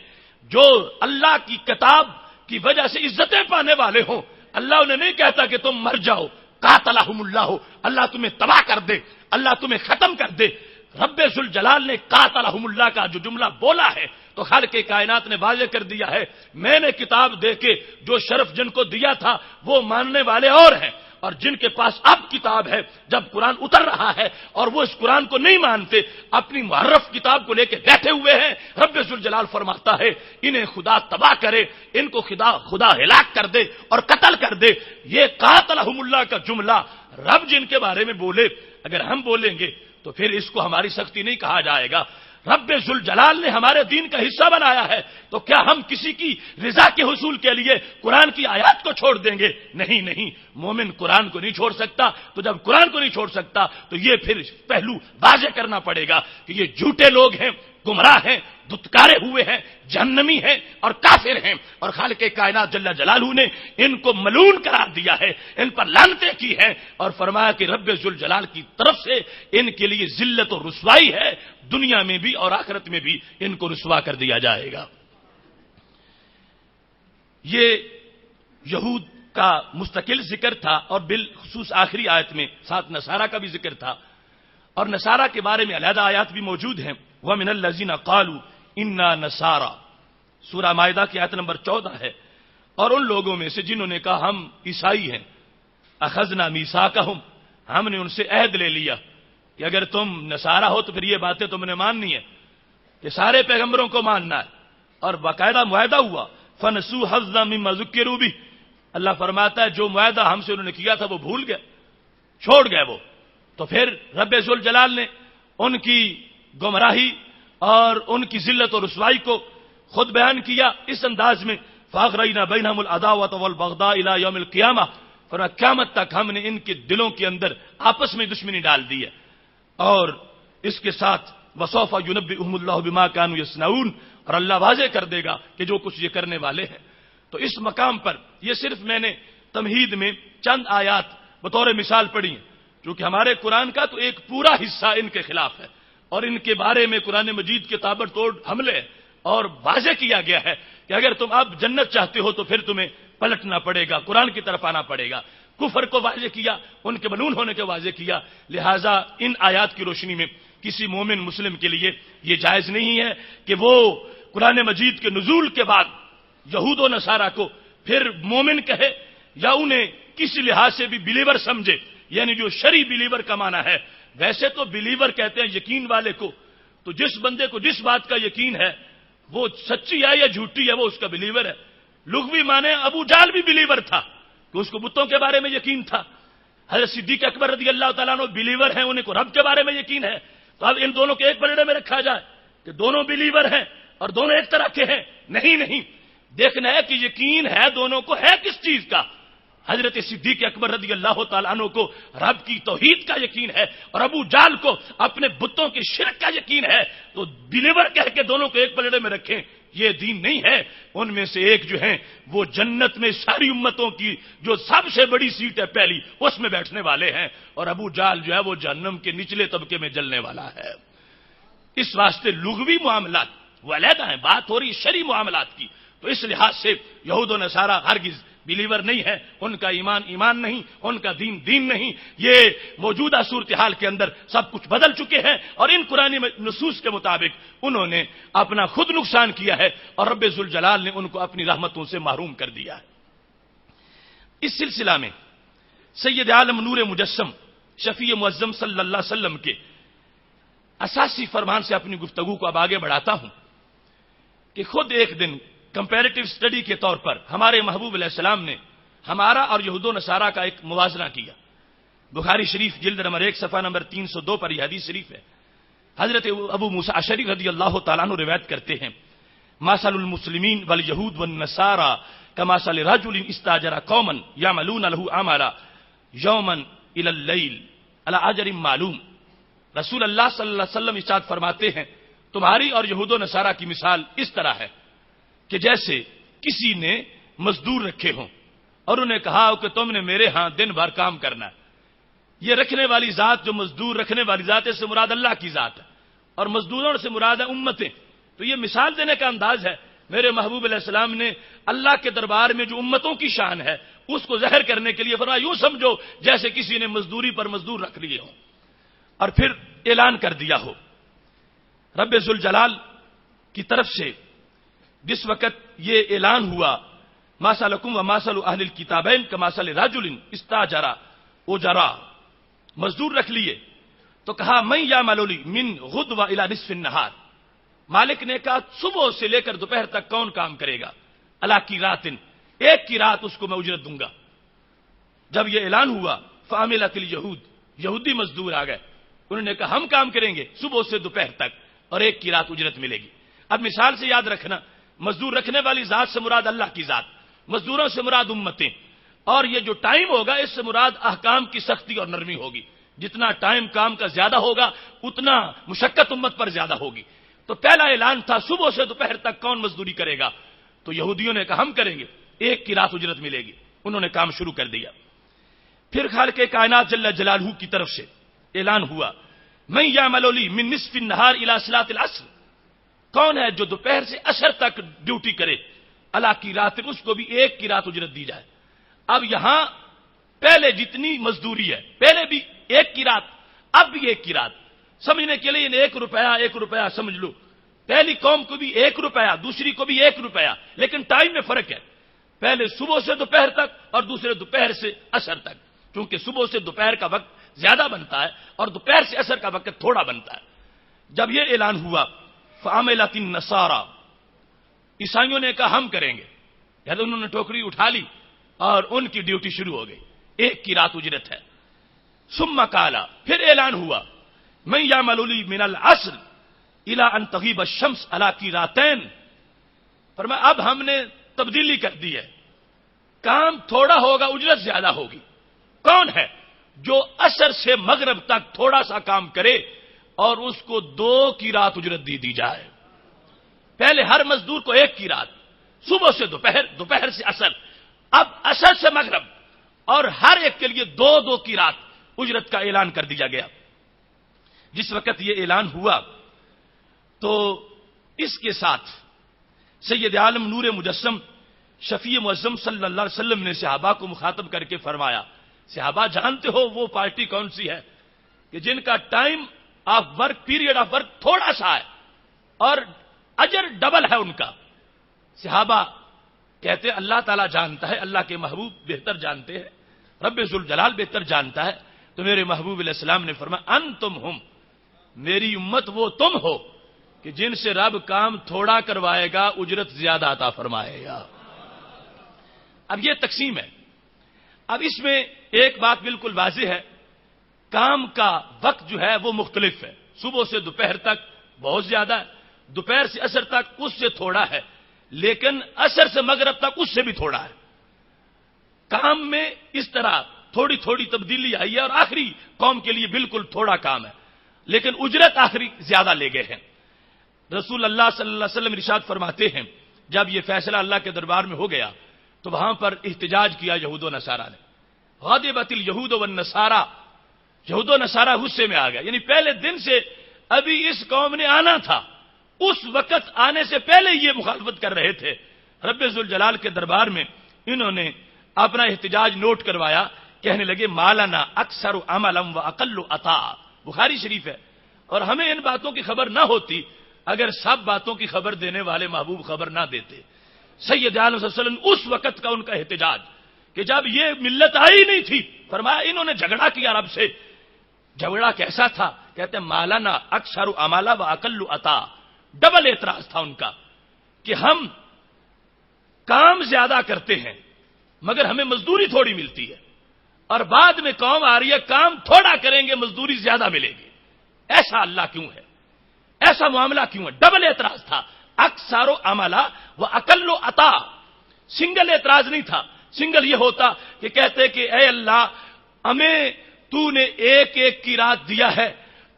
جو اللہ کی کتاب کی وجہ سے عزتیں پانے والے ہوں، اللہ انہیں نہیں کہتا کہ تم مر جاؤ، قاتلہم اللہ، اللہ تمہیں تباہ کر دے، اللہ تمہیں ختم کر دے۔ رب ذوالجلال نے قاتلہم اللہ کا جو جملہ بولا ہے تو خالق کائنات نے واضح کر دیا ہے میں نے کتاب دے کے جو شرف جن کو دیا تھا وہ ماننے والے اور ہیں، اور جن کے پاس اب کتاب ہے، جب قرآن اتر رہا ہے اور وہ اس قرآن کو نہیں مانتے، اپنی محرف کتاب کو لے کے بیٹھے ہوئے ہیں، رب ذوالجلال فرماتا ہے انہیں خدا تباہ کرے، ان کو خدا ہلاک کر دے اور قتل کر دے۔ یہ قاتلہم اللہ کا جملہ رب جن کے بارے میں بولے، اگر ہم بولیں گے تو پھر اس کو ہماری سختی نہیں کہا جائے گا۔ رب ذوالجلال نے ہمارے دین کا حصہ بنایا ہے، تو کیا ہم کسی کی رضا کے حصول کے لیے قرآن کی آیات کو چھوڑ دیں گے؟ نہیں نہیں، مومن قرآن کو نہیں چھوڑ سکتا۔ تو جب قرآن کو نہیں چھوڑ سکتا تو یہ پھر پہلو واضح کرنا پڑے گا کہ یہ جھوٹے لوگ ہیں، گمراہ ہیں، دھتکارے ہوئے ہیں، جہنمی ہیں اور کافر ہیں، اور خالق کائنات جل جلالہ نے ان کو ملعون قرار دیا ہے، ان پر لعنتیں کی ہیں، اور فرمایا کہ رب ذوالجلال کی طرف سے ان کے لیے ذلت و رسوائی ہے، دنیا میں بھی اور آخرت میں بھی ان کو رسوا کر دیا جائے گا۔ یہ یہود کا مستقل ذکر تھا، اور بالخصوص آخری آیت میں ساتھ نصارہ کا بھی ذکر تھا، اور نصارہ کے بارے میں علیحدہ آیات بھی موجود ہیں۔ وَمِنَ الَّذِينَ قَالُوا إِنَّا نَصَارَى، سورہ مائدہ کی آیت نمبر 14 ہے، اور ان لوگوں میں سے جنہوں نے کہا ہم عیسائی ہیں، أَخَذْنَا مِيثَاقَهُمْ، ہم نے ان سے عہد لے لیا کہ اگر تم نصارہ ہو تو پھر یہ باتیں تم نے ماننی ہے کہ سارے پیغمبروں کو ماننا ہے، اور باقاعدہ معاہدہ ہوا۔ فَنَسُوا حَظًّا مِمَّا ذُكِّرُوا بِهِ، اللہ فرماتا ہے جو معاہدہ ہم سے انہوں نے کیا تھا وہ بھول گئے، چھوڑ گئے وہ۔ تو پھر رب ذوالجلال نے ان کی گمراہی اور ان کی ذلت اور رسوائی کو خود بیان کیا اس انداز میں، فَأَغْرَيْنَا بَيْنَهُمُ الْعَدَاوَةَ وَالْبَغْضَاءَ إِلَى يَوْمِ الْقِيَامَةِ، فرمایا قیامت تک ہم نے ان کے دلوں کے اندر آپس میں دشمنی ڈال دی ہے، اور اس کے ساتھ وسوف ينبئهم اللہ بما كانوا يصنعون، اور اللہ واضح کر دے گا کہ جو کچھ یہ کرنے والے ہیں۔ تو اس مقام پر یہ صرف میں نے تمہید میں چند آیات بطور مثال پڑھی ہیں، کیونکہ ہمارے قرآن کا تو ایک پورا حصہ ان کے خلاف ہے، اور ان کے بارے میں قرآن مجید کے تابڑ توڑ حملے اور واضح کیا گیا ہے کہ اگر تم اب جنت چاہتے ہو تو پھر تمہیں پلٹنا پڑے گا، قرآن کی طرف آنا پڑے گا۔ کفر کو واضح کیا، ان کے ملعون ہونے کو واضح کیا، لہذا ان آیات کی روشنی میں کسی مومن مسلم کے لیے یہ جائز نہیں ہے کہ وہ قرآن مجید کے نزول کے بعد یہود و نصارہ کو پھر مومن کہے یا انہیں کسی لحاظ سے بھی بلیور سمجھے، یعنی جو شرعی بلیور کا معنی ہے۔ ویسے تو بلیور کہتے ہیں یقین والے کو، تو جس بندے کو جس بات کا یقین ہے وہ سچی ہے یا جھوٹی ہے وہ اس کا بلیور ہے۔ لغوی معنی ابو جہل بھی بلیور تھا کہ اس کو بتوں کے بارے میں یقین تھا، حضرت صدیق اکبر رضی اللہ تعالیٰ عنہ بلیور ہیں، انہیں کو رب کے بارے میں یقین ہے۔ تو اب ان دونوں کے ایک پلڑے میں رکھا جائے کہ دونوں بلیور ہیں اور دونوں ایک طرح کے ہیں؟ نہیں، دیکھنا ہے کہ یقین ہے دونوں کو ہے کس چیز کا۔ حضرت صدیق اکبر رضی اللہ تعالیٰ عنہ کو رب کی توحید کا یقین ہے اور ابو جہل کو اپنے بتوں کے شرک کا یقین ہے، تو بلیور کہہ کے دونوں کو ایک پلڑے میں رکھیں، یہ دین نہیں ہے۔ ان میں سے ایک جو ہیں وہ جنت میں ساری امتوں کی جو سب سے بڑی سیٹ ہے پہلی، اس میں بیٹھنے والے ہیں، اور ابو جہل جو ہے وہ جہنم کے نچلے طبقے میں جلنے والا ہے۔ اس واسطے لغوی معاملات وہ علیحدہ ہیں، بات ہو رہی شرعی معاملات کی، تو اس لحاظ سے یہود و نصارہ ہرگز بلیور نہیں ہے، ان کا ایمان نہیں، ان کا دین نہیں۔ یہ موجودہ صورتحال کے اندر سب کچھ بدل چکے ہیں، اور ان قرآن نصوص کے مطابق انہوں نے اپنا خود نقصان کیا ہے، اور رب ذوالجلال نے ان کو اپنی رحمتوں سے محروم کر دیا ہے۔ اس سلسلہ میں سید عالم نور مجسم شفیع معظم صلی اللہ علیہ وسلم کے اساسی فرمان سے اپنی گفتگو کو اب آگے بڑھاتا ہوں کہ خود ایک دن کمپیریٹو سٹڈی کے طور پر ہمارے محبوب علیہ السلام نے ہمارا اور یہود و نصارہ کا ایک موازنہ کیا۔ بخاری شریف جلد نمبر 1 صفحہ نمبر 302 پر یہ حدیث شریف ہے۔ حضرت ابو موسیٰ اشعری رضی اللہ تعالیٰ عنہ روایت کرتے ہیں، مثل المسلمین والیہود والنصارى کمثل رجل استاجر قوما یعملون له عملا یوما الی اللیل علی اجر معلوم۔ رسول اللہ صلی اللہ علیہ وسلم ارشاد فرماتے ہیں، تمہاری اور یہود و نصارہ کی مثال اس طرح ہے کہ جیسے کسی نے مزدور رکھے ہوں اور انہیں کہا ہو کہ تم نے میرے ہاں دن بھر کام کرنا ہے۔ یہ رکھنے والی ذات، جو مزدور رکھنے والی ذات ہے، اس سے مراد اللہ کی ذات ہے، اور مزدوروں سے مراد ہے امتیں۔ تو یہ مثال دینے کا انداز ہے۔ میرے محبوب علیہ السلام نے اللہ کے دربار میں جو امتوں کی شان ہے اس کو ظاہر کرنے کے لیے فرمایا، یوں سمجھو جیسے کسی نے مزدوری پر مزدور رکھ لیے ہوں، اور پھر اعلان کر دیا ہو رب ذوالجلال کی طرف سے۔ جس وقت یہ اعلان ہوا، ما سلکم وما سل اہل الکتابین کمثل رجل استاجر اجرا، مزدور رکھ لیے، تو کہا من یعمل لی من غدوہ الی نصف النہار، مالک نے کہا صبح سے لے کر دوپہر تک کون کام کرے گا، اللہ کی رات، ایک کی رات اس کو میں اجرت دوں گا۔ جب یہ اعلان ہوا فعملت الیہود، یہودی مزدور آ گئے، انہوں نے کہا ہم کام کریں گے صبح سے دوپہر تک اور ایک کی رات اجرت ملے گی۔ اب مثال سے یاد رکھنا، مزدور رکھنے والی ذات سے مراد اللہ کی ذات، مزدوروں سے مراد امتیں، اور یہ جو ٹائم ہوگا اس سے مراد احکام کی سختی اور نرمی ہوگی۔ جتنا ٹائم کام کا زیادہ ہوگا اتنا مشقت امت پر زیادہ ہوگی۔ تو پہلا اعلان تھا صبح سے دوپہر تک کون مزدوری کرے گا، تو یہودیوں نے کہا ہم کریں گے، ایک کی رات اجرت ملے گی، انہوں نے کام شروع کر دیا۔ پھر خالق کائنات جل جلالہ کی طرف سے اعلان ہوا، من یعمل لی من نصف النہار الی صلاۃ العصر، کون ہے جو دوپہر سے عصر تک ڈیوٹی کرے، اللہ کی رات، اس کو بھی ایک کی رات اجرت دی جائے۔ اب یہاں پہلے جتنی مزدوری ہے، پہلے بھی ایک کی رات، اب بھی ایک کی رات، سمجھنے کے لیے 1 روپیہ سمجھ لو، پہلی قوم کو بھی 1 روپیہ، دوسری کو بھی 1 روپیہ، لیکن ٹائم میں فرق ہے، پہلے صبح سے دوپہر تک اور دوسرے دوپہر سے عصر تک، کیونکہ صبح سے دوپہر کا وقت زیادہ بنتا ہے اور دوپہر سے عصر کا وقت تھوڑا بنتا ہے۔ جب یہ اعلان ہوا فعملت النصارى، عیسائیوں نے کہا ہم کریں گے، یعنی انہوں نے ٹوکری اٹھا لی اور ان کی ڈیوٹی شروع ہو گئی، ایک کی رات اجرت ہے۔ ثم قال، پھر اعلان ہوا من یعمل لی من العصر الی ان تغیب الشمس، اللہ کی راتین، فرمایا اب ہم نے تبدیلی کر دی ہے، کام تھوڑا ہوگا اجرت زیادہ ہوگی۔ کون ہے جو عصر سے مغرب تک تھوڑا سا کام کرے اور اس کو 2 کی رات اجرت دی جائے؟ پہلے ہر مزدور کو 1 کی رات، صبح سے دوپہر، دوپہر سے عصر، اب عصر سے مغرب، اور ہر ایک کے لیے 2 کی رات اجرت کا اعلان کر دیا گیا۔ جس وقت یہ اعلان ہوا تو اس کے ساتھ سید عالم نور مجسم شفیع معظم صلی اللہ علیہ وسلم نے صحابہ کو مخاطب کر کے فرمایا، صحابہ جانتے ہو وہ پارٹی کون سی ہے کہ جن کا time of work, period of work تھوڑا سا ہے اور اجر ڈبل ہے ان کا؟ صحابہ کہتے اللہ تعالیٰ جانتا ہے، اللہ کے محبوب بہتر جانتے ہیں، رب ذوالجلال بہتر جانتا ہے۔ تو میرے محبوب علیہ السلام نے فرمایا انتم ہم، میری امت وہ تم ہو کہ جن سے رب کام تھوڑا کروائے گا، اجرت زیادہ عطا فرمائے گا۔ اب یہ تقسیم ہے۔ اب اس میں ایک بات بالکل واضح ہے، کام کا وقت جو ہے وہ مختلف ہے۔ صبح سے دوپہر تک بہت زیادہ ہے، دوپہر سے عصر تک اس سے تھوڑا ہے، لیکن عصر سے مغرب تک اس سے بھی تھوڑا ہے۔ کام میں اس طرح تھوڑی تھوڑی تبدیلی آئی ہے، اور آخری قوم کے لیے بالکل تھوڑا کام ہے، لیکن اجرت آخری زیادہ لے گئے ہیں۔ رسول اللہ صلی اللہ علیہ وسلم ارشاد فرماتے ہیں جب یہ فیصلہ اللہ کے دربار میں ہو گیا تو وہاں پر احتجاج کیا یہود و نصارہ نے۔ غضبت الیہود والنصارى، یہود و نصارہ غصے میں آ گیا، یعنی پہلے دن سے ابھی اس قوم نے آنا تھا، اس وقت آنے سے پہلے یہ مخالفت کر رہے تھے۔ رب ذوالجلال کے دربار میں انہوں نے اپنا احتجاج نوٹ کروایا، کہنے لگے مالنا اکثر عملا واقل عطاء، بخاری شریف ہے۔ اور ہمیں ان باتوں کی خبر نہ ہوتی اگر سب باتوں کی خبر دینے والے محبوب خبر نہ دیتے۔ سید عالم صلی اللہ علیہ وسلم اس وقت کا ان کا احتجاج کہ جب یہ ملت آئی نہیں تھی، فرمایا انہوں نے جھگڑا کیا رب سے۔ جھگڑا کیسا تھا؟ کہتے ہیں مالانا اکثر عملا واقل عطاء، ڈبل اعتراض تھا ان کا کہ ہم کام زیادہ کرتے ہیں مگر ہمیں مزدوری تھوڑی ملتی ہے، اور بعد میں قوم آ رہی ہے کام تھوڑا کریں گے مزدوری زیادہ ملے گی۔ ایسا اللہ کیوں ہے؟ ایسا معاملہ کیوں ہے؟ ڈبل اعتراض تھا، اکثر عملا واقل عطاء۔ سنگل اعتراض نہیں تھا۔ سنگل یہ ہوتا کہ کہتے کہ اے اللہ ہمیں تو نے 1 کی رات دیا ہے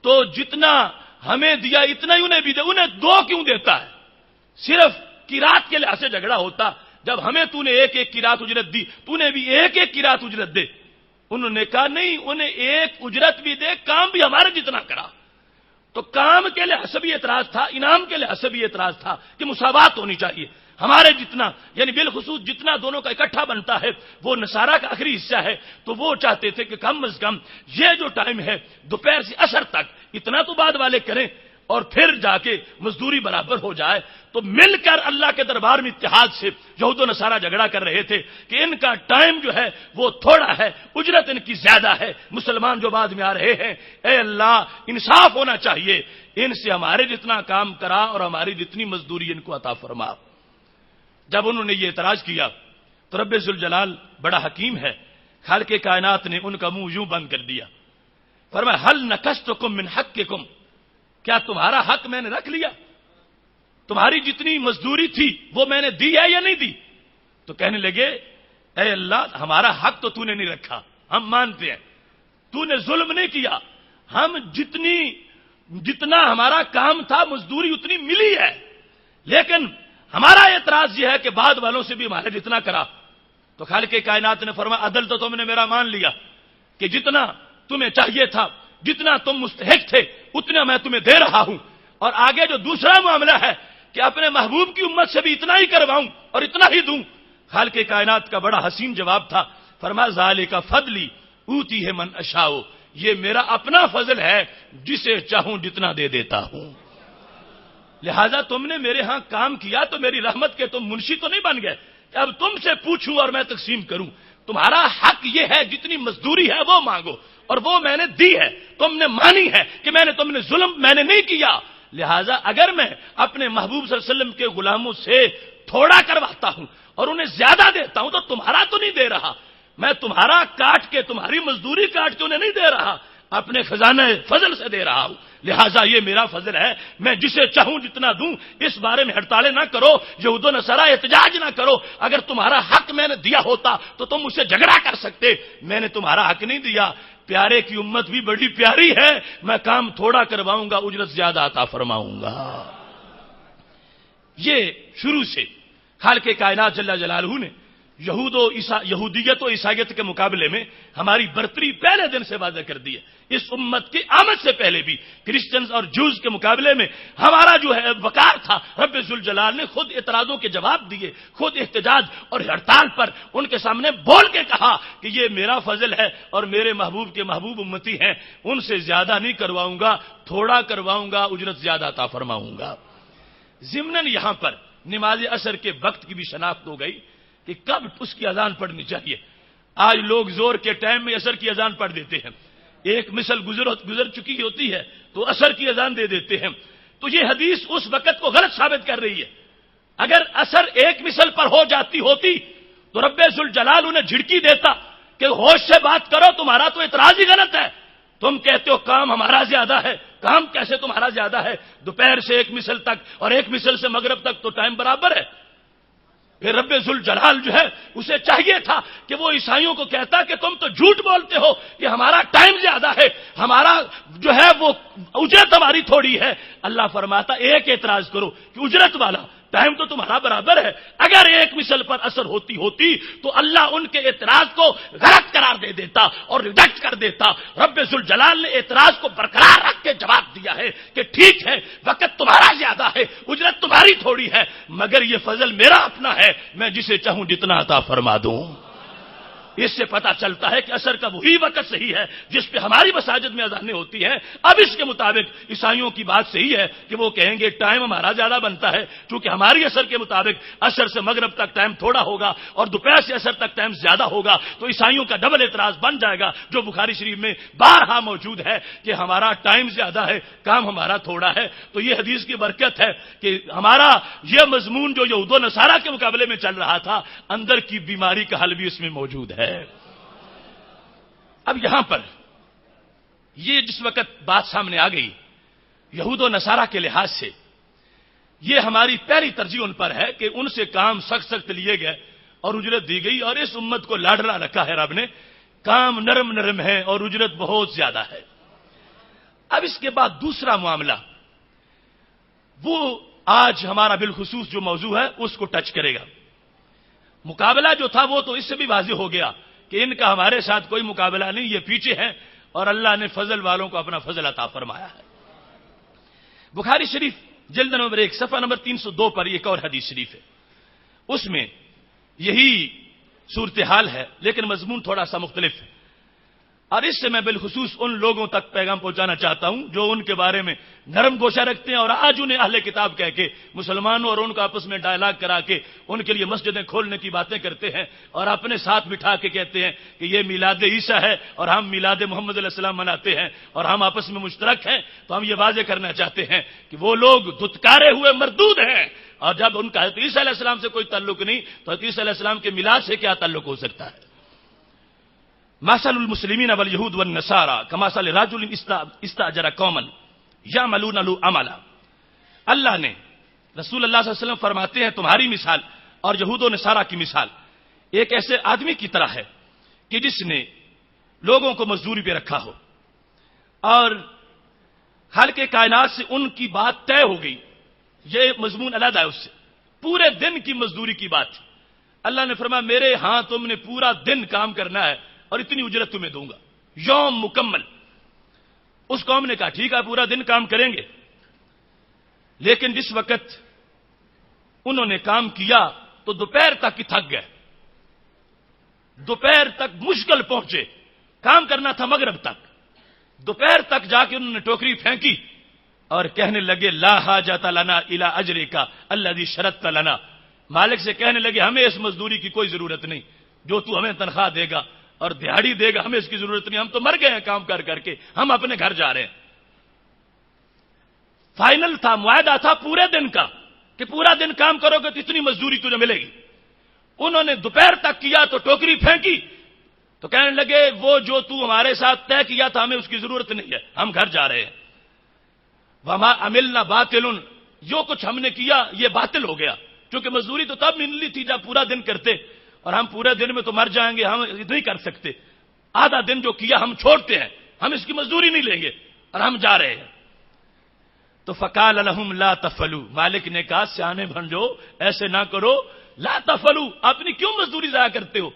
تو جتنا ہمیں دیا اتنا ہی انہیں بھی دے، انہیں 2 کیوں دیتا ہے؟ صرف کی رات کے لحاظ سے جھگڑا ہوتا، جب ہمیں تو نے 1 کی رات اجرت دی تو نے بھی 1 کی رات اجرت دے۔ انہوں نے کہا نہیں، انہیں 1 اجرت بھی دے، کام بھی ہمارے جتنا کرا۔ تو کام کے لحاظ سے بھی اعتراض تھا، انعام کے لحاظ سے بھی اعتراض تھا کہ مساوات ہونی چاہیے، ہمارے جتنا، یعنی بالخصوص جتنا دونوں کا اکٹھا بنتا ہے وہ نصارہ کا آخری حصہ ہے، تو وہ چاہتے تھے کہ کم از کم یہ جو ٹائم ہے دوپہر سے عصر تک اتنا تو بعد والے کریں اور پھر جا کے مزدوری برابر ہو جائے۔ تو مل کر اللہ کے دربار میں اتحاد سے یہود و نصارہ جھگڑا کر رہے تھے کہ ان کا ٹائم جو ہے وہ تھوڑا ہے، اجرت ان کی زیادہ ہے، مسلمان جو بعد میں آ رہے ہیں، اے اللہ انصاف ہونا چاہیے، ان سے ہمارے جتنا کام کرا اور ہماری جتنی مزدوری ان کو عطا فرما۔ جب انہوں نے یہ اعتراض کیا تو رب ذوالجلال بڑا حکیم ہے، خالق کائنات نے ان کا منہ یوں بند کر دیا۔ فرمایا هل نکستکم من حقکم، کیا تمہارا حق میں نے رکھ لیا؟ تمہاری جتنی مزدوری تھی وہ میں نے دی ہے یا نہیں دی؟ تو کہنے لگے اے اللہ ہمارا حق تو نے نہیں رکھا، ہم مانتے ہیں تو نے ظلم نہیں کیا، ہم جتنا ہمارا کام تھا مزدوری اتنی ملی ہے، لیکن ہمارا اعتراض یہ ہے کہ بعد والوں سے بھی ہمارے جتنا کرا۔ تو خالق کائنات نے فرمایا عدل تو تم نے میرا مان لیا کہ جتنا تمہیں چاہیے تھا، جتنا تم مستحق تھے اتنا میں تمہیں دے رہا ہوں، اور آگے جو دوسرا معاملہ ہے کہ اپنے محبوب کی امت سے بھی اتنا ہی کرواؤں اور اتنا ہی دوں۔ خالق کائنات کا بڑا حسین جواب تھا، فرمایا ذالک فضلی اوتی ہے من اشاء، یہ میرا اپنا فضل ہے، جسے چاہوں جتنا دے دیتا ہوں۔ لہذا تم نے میرے ہاں کام کیا تو میری رحمت کے تم منشی تو نہیں بن گئے کہ اب تم سے پوچھوں اور میں تقسیم کروں۔ تمہارا حق یہ ہے جتنی مزدوری ہے وہ مانگو، اور وہ میں نے دی ہے، تم نے مانی ہے کہ تم نے ظلم میں نے نہیں کیا۔ لہذا اگر میں اپنے محبوب صلی اللہ علیہ وسلم کے غلاموں سے تھوڑا کرواتا ہوں اور انہیں زیادہ دیتا ہوں تو تمہارا تو نہیں دے رہا، میں تمہارا کاٹ کے، تمہاری مزدوری کاٹ کے انہیں نہیں دے رہا، اپنے خزانہ فضل سے دے رہا ہوں۔ لہٰذا یہ میرا فضل ہے، میں جسے چاہوں جتنا دوں، اس بارے میں ہڑتالیں نہ کرو، یہود و نصارا احتجاج نہ کرو، اگر تمہارا حق میں نے دیا ہوتا تو تم مجھ سے جھگڑا کر سکتے، میں نے تمہارا حق نہیں دیا، پیارے کی امت بھی بڑی پیاری ہے، میں کام تھوڑا کرواؤں گا، اجرت زیادہ عطا فرماؤں گا۔ یہ شروع سے خالق کائنات جل جلالہ نے یہودیت و عیسائیت کے مقابلے میں ہماری برتری پہلے دن سے واضح کر دی ہے۔ اس امت کی آمد سے پہلے بھی کرسچنز اور جوز کے مقابلے میں ہمارا جو ہے وقار تھا، رب ذوالجلال نے خود اعتراضوں کے جواب دیے، خود احتجاج اور ہڑتال پر ان کے سامنے بول کے کہا کہ یہ میرا فضل ہے اور میرے محبوب کے محبوب امتی ہیں، ان سے زیادہ نہیں کرواؤں گا، تھوڑا کرواؤں گا، اجرت زیادہ عطا فرماؤں گا۔ ضمناً یہاں پر نماز عصر کے وقت کی بھی شناخت ہو گئی کہ کب اس کی اذان پڑھنی چاہیے۔ آج لوگ زور کے ٹائم میں عصر کی اذان پڑھ دیتے ہیں، ایک مثل گزر چکی ہوتی ہے تو عصر کی اذان دے دیتے ہیں، تو یہ حدیث اس وقت کو غلط ثابت کر رہی ہے۔ اگر عصر ایک مثل پر ہو جاتی ہوتی تو رب ذوالجلال انہیں جھڑکی دیتا کہ ہوش سے بات کرو، تمہارا تو اعتراض ہی غلط ہے، تم کہتے ہو کام ہمارا زیادہ ہے، کام کیسے تمہارا زیادہ ہے؟ دوپہر سے ایک مثل تک اور ایک مثل سے مغرب تک تو ٹائم برابر ہے۔ پھر رب ذوالجلال جو ہے اسے چاہیے تھا کہ وہ عیسائیوں کو کہتا کہ تم تو جھوٹ بولتے ہو کہ ہمارا ٹائم زیادہ ہے، ہمارا جو ہے وہ اجرت ہماری تھوڑی ہے۔ اللہ فرماتا ایک اعتراض کرو کہ اجرت والا ٹائم تو تمہارا برابر ہے۔ اگر ایک مثل پر اثر ہوتی تو اللہ ان کے اعتراض کو غلط قرار دے دیتا اور ریجیکٹ کر دیتا۔ رب ذوالجلال نے اعتراض کو برقرار رکھ کے جواب دیا ہے کہ ٹھیک ہے، وقت تمہارا زیادہ ہے، اجرت تمہاری تھوڑی ہے، مگر یہ فضل میرا اپنا ہے، میں جسے چاہوں جتنا عطا فرما دوں۔ اس سے پتا چلتا ہے کہ عصر کا وہی وقت صحیح ہے جس پہ ہماری مساجد میں اذانیں ہوتی ہیں۔ اب اس کے مطابق عیسائیوں کی بات صحیح ہے کہ وہ کہیں گے ٹائم ہمارا زیادہ بنتا ہے، چونکہ ہماری عصر کے مطابق عصر سے مغرب تک ٹائم تھوڑا ہوگا اور دوپہر سے عصر تک ٹائم زیادہ ہوگا، تو عیسائیوں کا ڈبل اعتراض بن جائے گا، جو بخاری شریف میں بارہا موجود ہے کہ ہمارا ٹائم زیادہ ہے، کام ہمارا تھوڑا ہے۔ تو یہ حدیث کی برکت ہے کہ ہمارا یہ مضمون جو یہود و نصارا کے مقابلے میں چل رہا تھا، اندر کی بیماری کا حل بھی اس میں موجود ہے۔ اب یہاں پر یہ جس وقت بات سامنے آ گئی یہود و نصارا کے لحاظ سے، یہ ہماری پہلی ترجیح ان پر ہے کہ ان سے کام سخت لیے گئے اور اجرت دی گئی، اور اس امت کو لاڈلا رکھا ہے رب نے، کام نرم ہے اور اجرت بہت زیادہ ہے۔ اب اس کے بعد دوسرا معاملہ، وہ آج ہمارا بالخصوص جو موضوع ہے اس کو ٹچ کرے گا۔ مقابلہ جو تھا وہ تو اس سے بھی واضح ہو گیا کہ ان کا ہمارے ساتھ کوئی مقابلہ نہیں، یہ پیچھے ہیں اور اللہ نے فضل والوں کو اپنا فضل عطا فرمایا ہے۔ بخاری شریف جلد نمبر 1 صفحہ نمبر 302 پر ایک اور حدیث شریف ہے، اس میں یہی صورتحال ہے لیکن مضمون تھوڑا سا مختلف ہے، اور اس سے میں بالخصوص ان لوگوں تک پیغام پہنچانا چاہتا ہوں جو ان کے بارے میں نرم گوشہ رکھتے ہیں اور آج انہیں اہل کتاب کہہ کے مسلمانوں اور ان کو آپس میں ڈائلاگ کرا کے ان کے لیے مسجدیں کھولنے کی باتیں کرتے ہیں اور اپنے ساتھ بٹھا کے کہتے ہیں کہ یہ میلاد عیسیٰ ہے اور ہم میلاد محمد علیہ السلام مناتے ہیں اور ہم آپس میں مشترک ہیں۔ تو ہم یہ واضح کرنا چاہتے ہیں کہ وہ لوگ دھتکارے ہوئے مردود ہیں، اور جب ان کا حضرت عیسیٰ علیہ السلام سے کوئی تعلق نہیں تو حضرت عیسیٰ علیہ السلام کے میلاد سے کیا تعلق ہو سکتا ہے؟ مثل المسلمین والیہود والنصارى کمثل رجل استاجر قوما یعملون له عملا۔ اللہ نے رسول اللہ صلی اللہ علیہ وسلم فرماتے ہیں تمہاری مثال اور یہود و نصارہ کی مثال ایک ایسے آدمی کی طرح ہے کہ جس نے لوگوں کو مزدوری پہ رکھا ہو اور خالق کائنات سے ان کی بات طے ہو گئی، یہ مضمون علیحدہ ہے اس سے، پورے دن کی مزدوری کی بات۔ اللہ نے فرمایا میرے ہاں تم نے پورا دن کام کرنا ہے اور اتنی اجرت تمہیں دوں گا، یوم مکمل۔ اس قوم نے کہا ٹھیک ہے پورا دن کام کریں گے، لیکن جس وقت انہوں نے کام کیا تو دوپہر تک ہی تھک گئے، دوپہر تک مشکل پہنچے، کام کرنا تھا مغرب تک، دوپہر تک جا کے انہوں نے ٹوکری پھینکی اور کہنے لگے لا حاجۃ لنا الی اجرک الذی شرطت لنا، مالک سے کہنے لگے ہمیں اس مزدوری کی کوئی ضرورت نہیں، جو تو ہمیں تنخواہ دے گا اور دہاڑی دے گا ہمیں اس کی ضرورت نہیں، ہم تو مر گئے ہیں کام کر کر کے، ہم اپنے گھر جا رہے ہیں۔ فائنل تھا، معاہدہ تھا پورے دن کا کہ پورا دن کام کرو گے تو اتنی مزدوری تجھے ملے گی۔ انہوں نے دوپہر تک کیا تو ٹوکری پھینکی تو کہنے لگے وہ جو تو ہمارے ساتھ طے کیا تھا ہمیں اس کی ضرورت نہیں ہے، ہم گھر جا رہے ہیں۔ وما عملنا باطل، جو کچھ ہم نے کیا یہ باطل ہو گیا، کیونکہ مزدوری تو تب ملنی تھی جب پورا دن کرتے، اور ہم پورے دن میں تو مر جائیں گے، ہم نہیں کر سکتے، آدھا دن جو کیا ہم چھوڑتے ہیں، ہم اس کی مزدوری نہیں لیں گے اور ہم جا رہے ہیں۔ تو فقال لهم لا تفعلوا، مالک نے کہا سیانے بھنجو ایسے نہ کرو، لا تفعلوا، اپنی کیوں مزدوری ضائع کرتے ہو،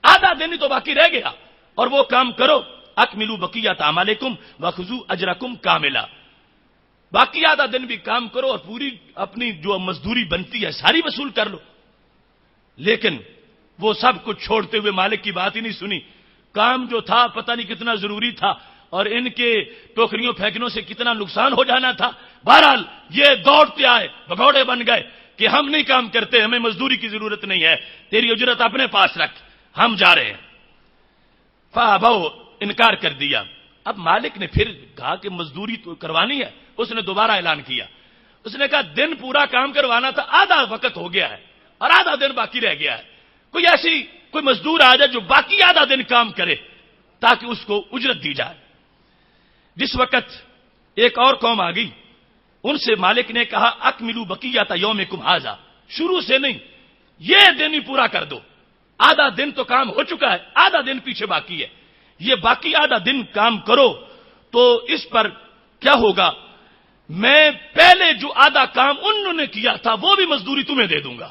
آدھا دن ہی تو باقی رہ گیا، اور وہ کام کرو، اکملوا بقیۃ اعمالکم وخذوا اجرکم کاملا، باقی آدھا دن بھی کام کرو اور پوری اپنی جو مزدوری بنتی ہے ساری وصول کر لو۔ لیکن وہ سب کچھ چھوڑتے ہوئے مالک کی بات ہی نہیں سنی، کام جو تھا پتہ نہیں کتنا ضروری تھا اور ان کے ٹوکریوں پھینکنے سے کتنا نقصان ہو جانا تھا، بہرحال یہ دوڑتے آئے، بھگوڑے بن گئے کہ ہم نہیں کام کرتے، ہمیں مزدوری کی ضرورت نہیں ہے، تیری اجرت اپنے پاس رکھ، ہم جا رہے ہیں۔ فابوا، انکار کر دیا۔ اب مالک نے پھر کہا کہ مزدوری تو کروانی ہے، اس نے دوبارہ اعلان کیا، اس نے کہا دن پورا کام کروانا تھا، آدھا وقت ہو گیا ہے اور آدھا دن باقی رہ گیا ہے، کوئی مزدور آ جائے جو باقی آدھا دن کام کرے تاکہ اس کو اجرت دی جائے۔ جس وقت ایک اور قوم آ گئی، ان سے مالک نے کہا اکملوا بقیۃ یومکم ھذا، شروع سے نہیں، یہ دن ہی پورا کر دو، آدھا دن تو کام ہو چکا ہے، آدھا دن پیچھے باقی ہے، یہ باقی آدھا دن کام کرو، تو اس پر کیا ہوگا، میں پہلے جو آدھا کام انہوں نے کیا تھا وہ بھی مزدوری تمہیں دے دوں گا،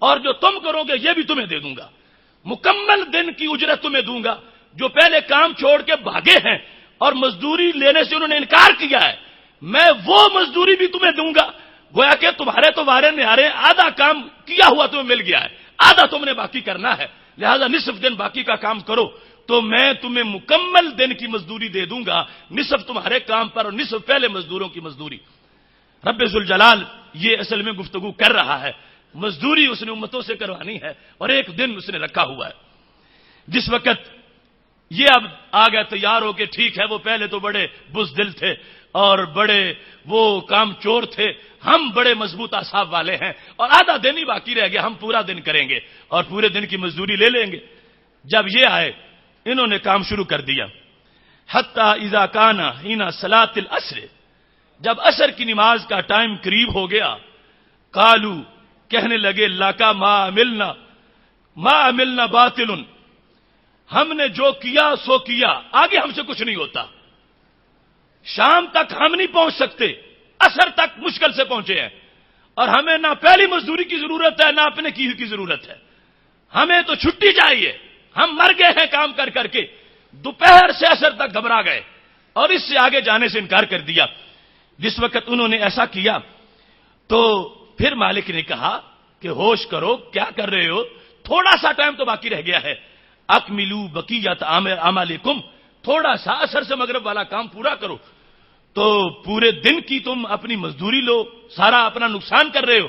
اور جو تم کرو گے یہ بھی تمہیں دے دوں گا، مکمل دن کی اجرت تمہیں دوں گا۔ جو پہلے کام چھوڑ کے بھاگے ہیں اور مزدوری لینے سے انہوں نے انکار کیا ہے، میں وہ مزدوری بھی تمہیں دوں گا، گویا کہ تمہارے تو وارے نہارے آدھا کام کیا ہوا تمہیں مل گیا ہے، آدھا تم نے باقی کرنا ہے، لہذا نصف دن باقی کا کام کرو تو میں تمہیں مکمل دن کی مزدوری دے دوں گا، نصف تمہارے کام پر اور نصف پہلے مزدوروں کی مزدوری۔ رب ذوالجلال یہ اصل میں گفتگو کر رہا ہے، مزدوری اس نے امتوں سے کروانی ہے اور ایک دن اس نے رکھا ہوا ہے۔ جس وقت یہ اب آ گیا تیار ہو کے، ٹھیک ہے وہ پہلے تو بڑے بزدل تھے اور بڑے وہ کام چور تھے، ہم بڑے مضبوط اعصاب والے ہیں اور آدھا دن ہی باقی رہ گیا، ہم پورا دن کریں گے اور پورے دن کی مزدوری لے لیں گے۔ جب یہ آئے انہوں نے کام شروع کر دیا، حتی اذا کان حین صلاۃ العصر، جب عصر کی نماز کا ٹائم قریب ہو گیا، قالو، کہنے لگے، لاکا ما عملنا باطل، ہم نے جو کیا سو کیا، آگے ہم سے کچھ نہیں ہوتا، شام تک ہم نہیں پہنچ سکتے، عصر تک مشکل سے پہنچے ہیں اور ہمیں نہ پہلی مزدوری کی ضرورت ہے نہ اپنے کی کی ضرورت ہے، ہمیں تو چھٹی چاہیے، ہم مر گئے ہیں کام کر کر کے، دوپہر سے عصر تک گھبرا گئے اور اس سے آگے جانے سے انکار کر دیا۔ جس وقت انہوں نے ایسا کیا تو پھر مالک نے کہا کہ ہوش کرو، کیا کر رہے ہو، تھوڑا سا ٹائم تو باقی رہ گیا ہے، اکملوا بقیۃ اعمالکم، تھوڑا سا عصر سے مغرب والا کام پورا کرو، تو پورے دن کی تم اپنی مزدوری لو، سارا اپنا نقصان کر رہے ہو۔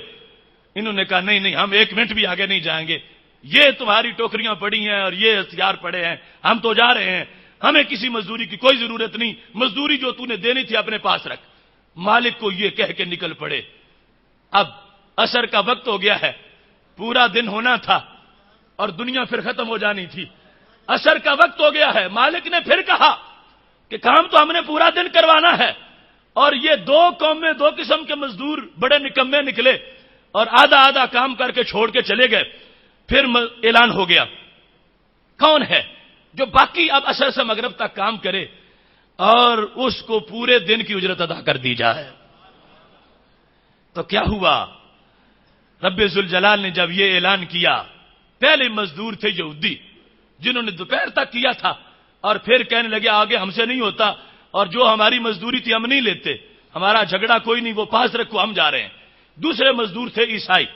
انہوں نے کہا نہیں، ہم ایک منٹ بھی آگے نہیں جائیں گے، یہ تمہاری ٹوکریاں پڑی ہیں اور یہ ہتھیار پڑے ہیں، ہم تو جا رہے ہیں، ہمیں کسی مزدوری کی کوئی ضرورت نہیں، مزدوری جو تو نے دینی تھی اپنے پاس رکھ۔ مالک کو یہ کہہ کے نکل پڑے۔ اب عصر کا وقت ہو گیا ہے، پورا دن ہونا تھا اور دنیا پھر ختم ہو جانی تھی، عصر کا وقت ہو گیا ہے۔ مالک نے پھر کہا کہ کام تو ہم نے پورا دن کروانا ہے، اور یہ دو قومیں، دو قسم کے مزدور بڑے نکمے نکلے اور آدھا آدھا کام کر کے چھوڑ کے چلے گئے۔ پھر اعلان ہو گیا، کون ہے جو باقی اب عصر سے مغرب تک کام کرے اور اس کو پورے دن کی اجرت ادا کر دی جائے۔ تو کیا ہوا، رب ذوالجلال نے جب یہ اعلان کیا، پہلے مزدور تھے یہودی جنہوں نے دوپہر تک کیا تھا اور پھر کہنے لگے آگے ہم سے نہیں ہوتا، اور جو ہماری مزدوری تھی ہم نہیں لیتے، ہمارا جھگڑا کوئی نہیں، وہ پاس رکھو، ہم جا رہے ہیں۔ دوسرے مزدور تھے عیسائی،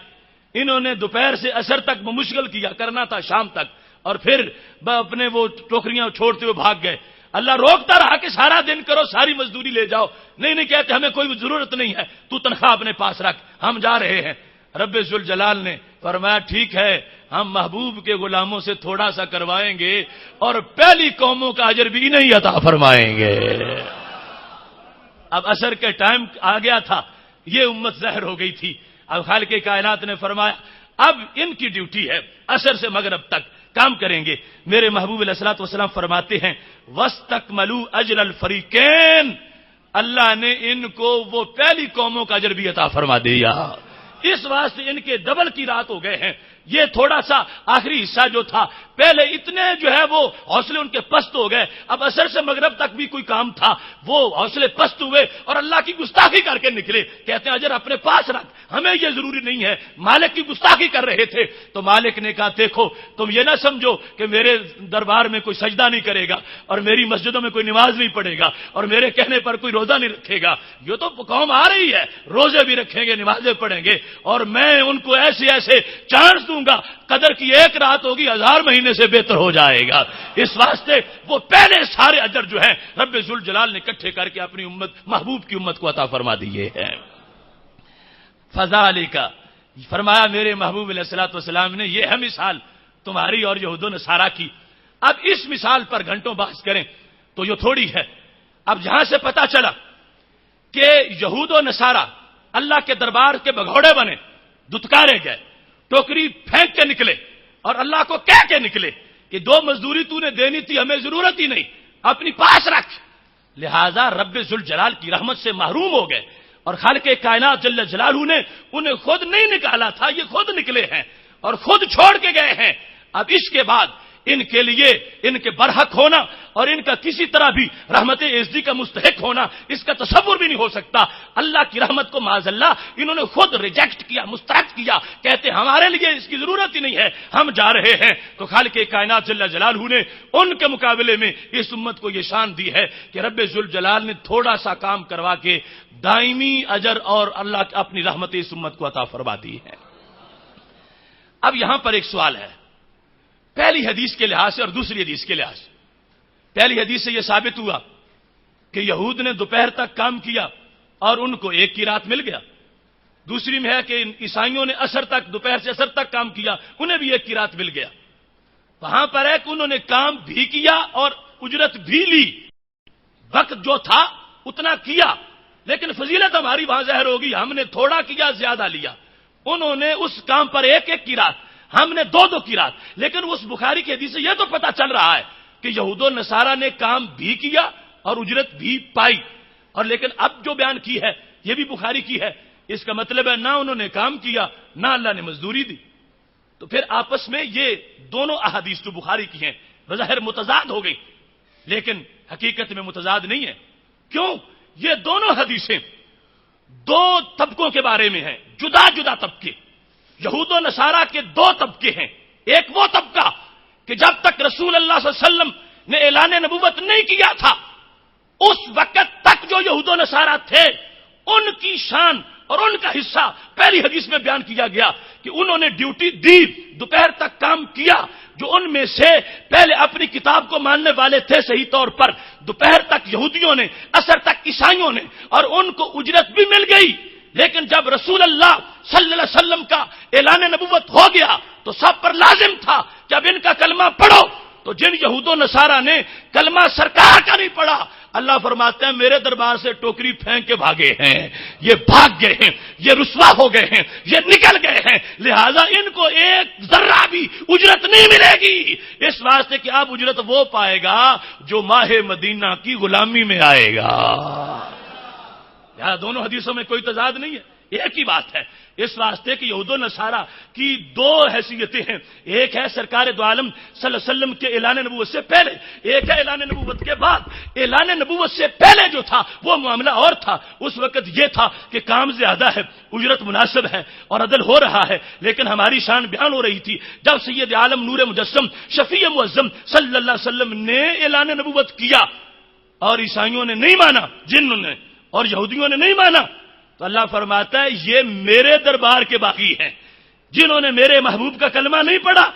انہوں نے دوپہر سے عصر تک مشکل کیا، کرنا تھا شام تک، اور پھر اپنے وہ ٹوکریاں چھوڑتے ہوئے بھاگ گئے۔ اللہ روکتا رہا کہ سارا دن کرو، ساری مزدوری لے جاؤ، نہیں کہتے ہمیں کوئی ضرورت نہیں ہے، تو تنخواہ اپنے پاس رکھ، ہم جا رہے ہیں۔ رب ذوالجلال نے فرمایا ٹھیک ہے، ہم محبوب کے غلاموں سے تھوڑا سا کروائیں گے اور پہلی قوموں کا اجر بھی نہیں عطا فرمائیں گے۔ اب عصر کے ٹائم آ گیا تھا، یہ امت زہر ہو گئی تھی۔ اب خالق کائنات نے فرمایا اب ان کی ڈیوٹی ہے عصر سے مغرب تک کام کریں گے۔ میرے محبوب علیہ الصلوۃ والسلام فرماتے ہیں وَاسْتَكْمَلُوا أَجْرَ الْفَرِيقَيْنِ، اللہ نے ان کو وہ پہلی قوموں کا اجر بھی عطا فرما دیا. اس واسطے ان کے ڈبل کی رات ہو گئے ہیں. یہ تھوڑا سا آخری حصہ جو تھا پہلے اتنے جو ہے وہ حوصلے ان کے پست ہو گئے. اب عصر سے مغرب تک بھی کوئی کام تھا وہ حوصلے پست ہوئے اور اللہ کی گستاخی کر کے نکلے. کہتے ہیں اجر اپنے پاس رکھ, ہمیں یہ ضروری نہیں ہے. مالک کی گستاخی کر رہے تھے تو مالک نے کہا دیکھو تم یہ نہ سمجھو کہ میرے دربار میں کوئی سجدہ نہیں کرے گا اور میری مسجدوں میں کوئی نماز نہیں پڑھے گا اور میرے کہنے پر کوئی روزہ نہیں رکھے گا. یہ تو قوم آ رہی ہے, روزے بھی رکھیں گے, نمازیں پڑھیں گے اور میں ان کو ایسے ایسے چانس دوں گا قدر کی ایک رات ہوگی 1000 مہینے سے بہتر ہو جائے گا. اس واسطے وہ پہلے سارے اجر جو ہیں رب ذوالجلال نے اکٹھے کر کے اپنی امت محبوب کی امت کو عطا فرما دیے ہیں. فذالک فرمایا میرے محبوب علیہ الصلوۃ والسلام نے یہ ہے مثال تمہاری اور یہود و نصارہ کی. اب اس مثال پر گھنٹوں بحث کریں تو یہ تھوڑی ہے. اب جہاں سے پتا چلا کہ یہود و نصارہ اللہ کے دربار کے بگھوڑے بنے, دتکارے گئے, ٹوکری پھینک کے نکلے اور اللہ کو کہہ کے نکلے کہ 2 مزدوری تو نے دینی تھی, ہمیں ضرورت ہی نہیں, اپنی پاس رکھ. لہذا رب ذوالجلال کی رحمت سے محروم ہو گئے اور خالق کائنات جل جلالہ نے انہیں خود نہیں نکالا تھا, یہ خود نکلے ہیں اور خود چھوڑ کے گئے ہیں. اب اس کے بعد ان کے لیے ان کے برحق ہونا اور ان کا کسی طرح بھی رحمت عزتی کا مستحق ہونا اس کا تصور بھی نہیں ہو سکتا. اللہ کی رحمت کو معاذ اللہ انہوں نے خود ریجیکٹ کیا, مسترد کیا. کہتے ہمارے لیے اس کی ضرورت ہی نہیں ہے, ہم جا رہے ہیں. تو خالق کائنات جل جلالہ نے ان کے مقابلے میں اس امت کو یہ شان دی ہے کہ رب ذوالجلال نے تھوڑا سا کام کروا کے دائمی اجر اور اللہ اپنی رحمت اس امت کو عطا فرما دی ہے. اب یہاں پر ایک سوال ہے, پہلی حدیث کے لحاظ سے اور دوسری حدیث کے لحاظ سے. پہلی حدیث سے یہ ثابت ہوا کہ یہود نے دوپہر تک کام کیا اور ان کو 1 کی رات مل گیا. دوسری میں ہے کہ عیسائیوں نے عصر تک, دوپہر سے عصر تک کام کیا, انہیں بھی 1 کی رات مل گیا. وہاں پر ہے کہ انہوں نے کام بھی کیا اور اجرت بھی لی. وقت جو تھا اتنا کیا لیکن فضیلت ہماری وہاں ظاہر ہوگی, ہم نے تھوڑا کیا زیادہ لیا. انہوں نے اس کام پر 1 کی رات, ہم نے 2 کی رات. لیکن اس بخاری کی حدیث سے یہ تو پتا چل رہا ہے کہ یہود و نصارہ نے کام بھی کیا اور اجرت بھی پائی. اور لیکن اب جو بیان کی ہے یہ بھی بخاری کی ہے. اس کا مطلب ہے نہ انہوں نے کام کیا نہ اللہ نے مزدوری دی. تو پھر آپس میں یہ دونوں احادیث جو بخاری کی ہیں بظاہر متضاد ہو گئی, لیکن حقیقت میں متضاد نہیں ہے. کیوں؟ یہ دونوں حدیثیں 2 طبقوں کے بارے میں ہیں, جدا جدا طبقے. یہود و نصارہ کے 2 طبقے ہیں. ایک وہ طبقہ کہ جب تک رسول اللہ صلی اللہ علیہ وسلم نے اعلان نبوت نہیں کیا تھا اس وقت تک جو یہود و نصارہ تھے ان کی شان اور ان کا حصہ پہلی حدیث میں بیان کیا گیا کہ انہوں نے ڈیوٹی دی, دوپہر تک کام کیا. جو ان میں سے پہلے اپنی کتاب کو ماننے والے تھے صحیح طور پر, دوپہر تک یہودیوں نے, عصر تک عیسائیوں نے, اور ان کو اجرت بھی مل گئی. لیکن جب رسول اللہ صلی اللہ علیہ وسلم کا اعلان نبوت ہو گیا تو سب پر لازم تھا کہ اب ان کا کلمہ پڑھو. تو جن یہود و نصارہ نے کلمہ سرکار کا نہیں پڑھا, اللہ فرماتے ہیں میرے دربار سے ٹوکری پھینک کے بھاگے ہیں, یہ بھاگ گئے ہیں, یہ رسوا ہو گئے ہیں, یہ نکل گئے ہیں. لہذا ان کو 1 ذرہ بھی اجرت نہیں ملے گی. اس واسطے کہ اب اجرت وہ پائے گا جو ماہ مدینہ کی غلامی میں آئے گا. یہاں دونوں حدیثوں میں کوئی تضاد نہیں ہے, ایک ہی بات ہے. اس واسطے کہ یہود و نصارہ کی 2 حیثیتیں ہیں. ایک ہے سرکار دو عالم صلی اللہ علیہ وسلم کے اعلان نبوت سے پہلے, ایک ہے اعلان نبوت کے بعد. اعلان نبوت سے پہلے جو تھا وہ معاملہ اور تھا. اس وقت یہ تھا کہ کام زیادہ ہے, اجرت مناسب ہے اور عدل ہو رہا ہے, لیکن ہماری شان بیان ہو رہی تھی. جب سید عالم نور مجسم شفیع معظم صلی اللہ علیہ وسلم نے اعلان نبوت کیا اور عیسائیوں نے نہیں مانا, جنوں نے اور یہودیوں نے نہیں مانا, تو اللہ فرماتا ہے یہ میرے دربار کے باغی ہیں. جنہوں نے میرے محبوب کا کلمہ نہیں پڑھا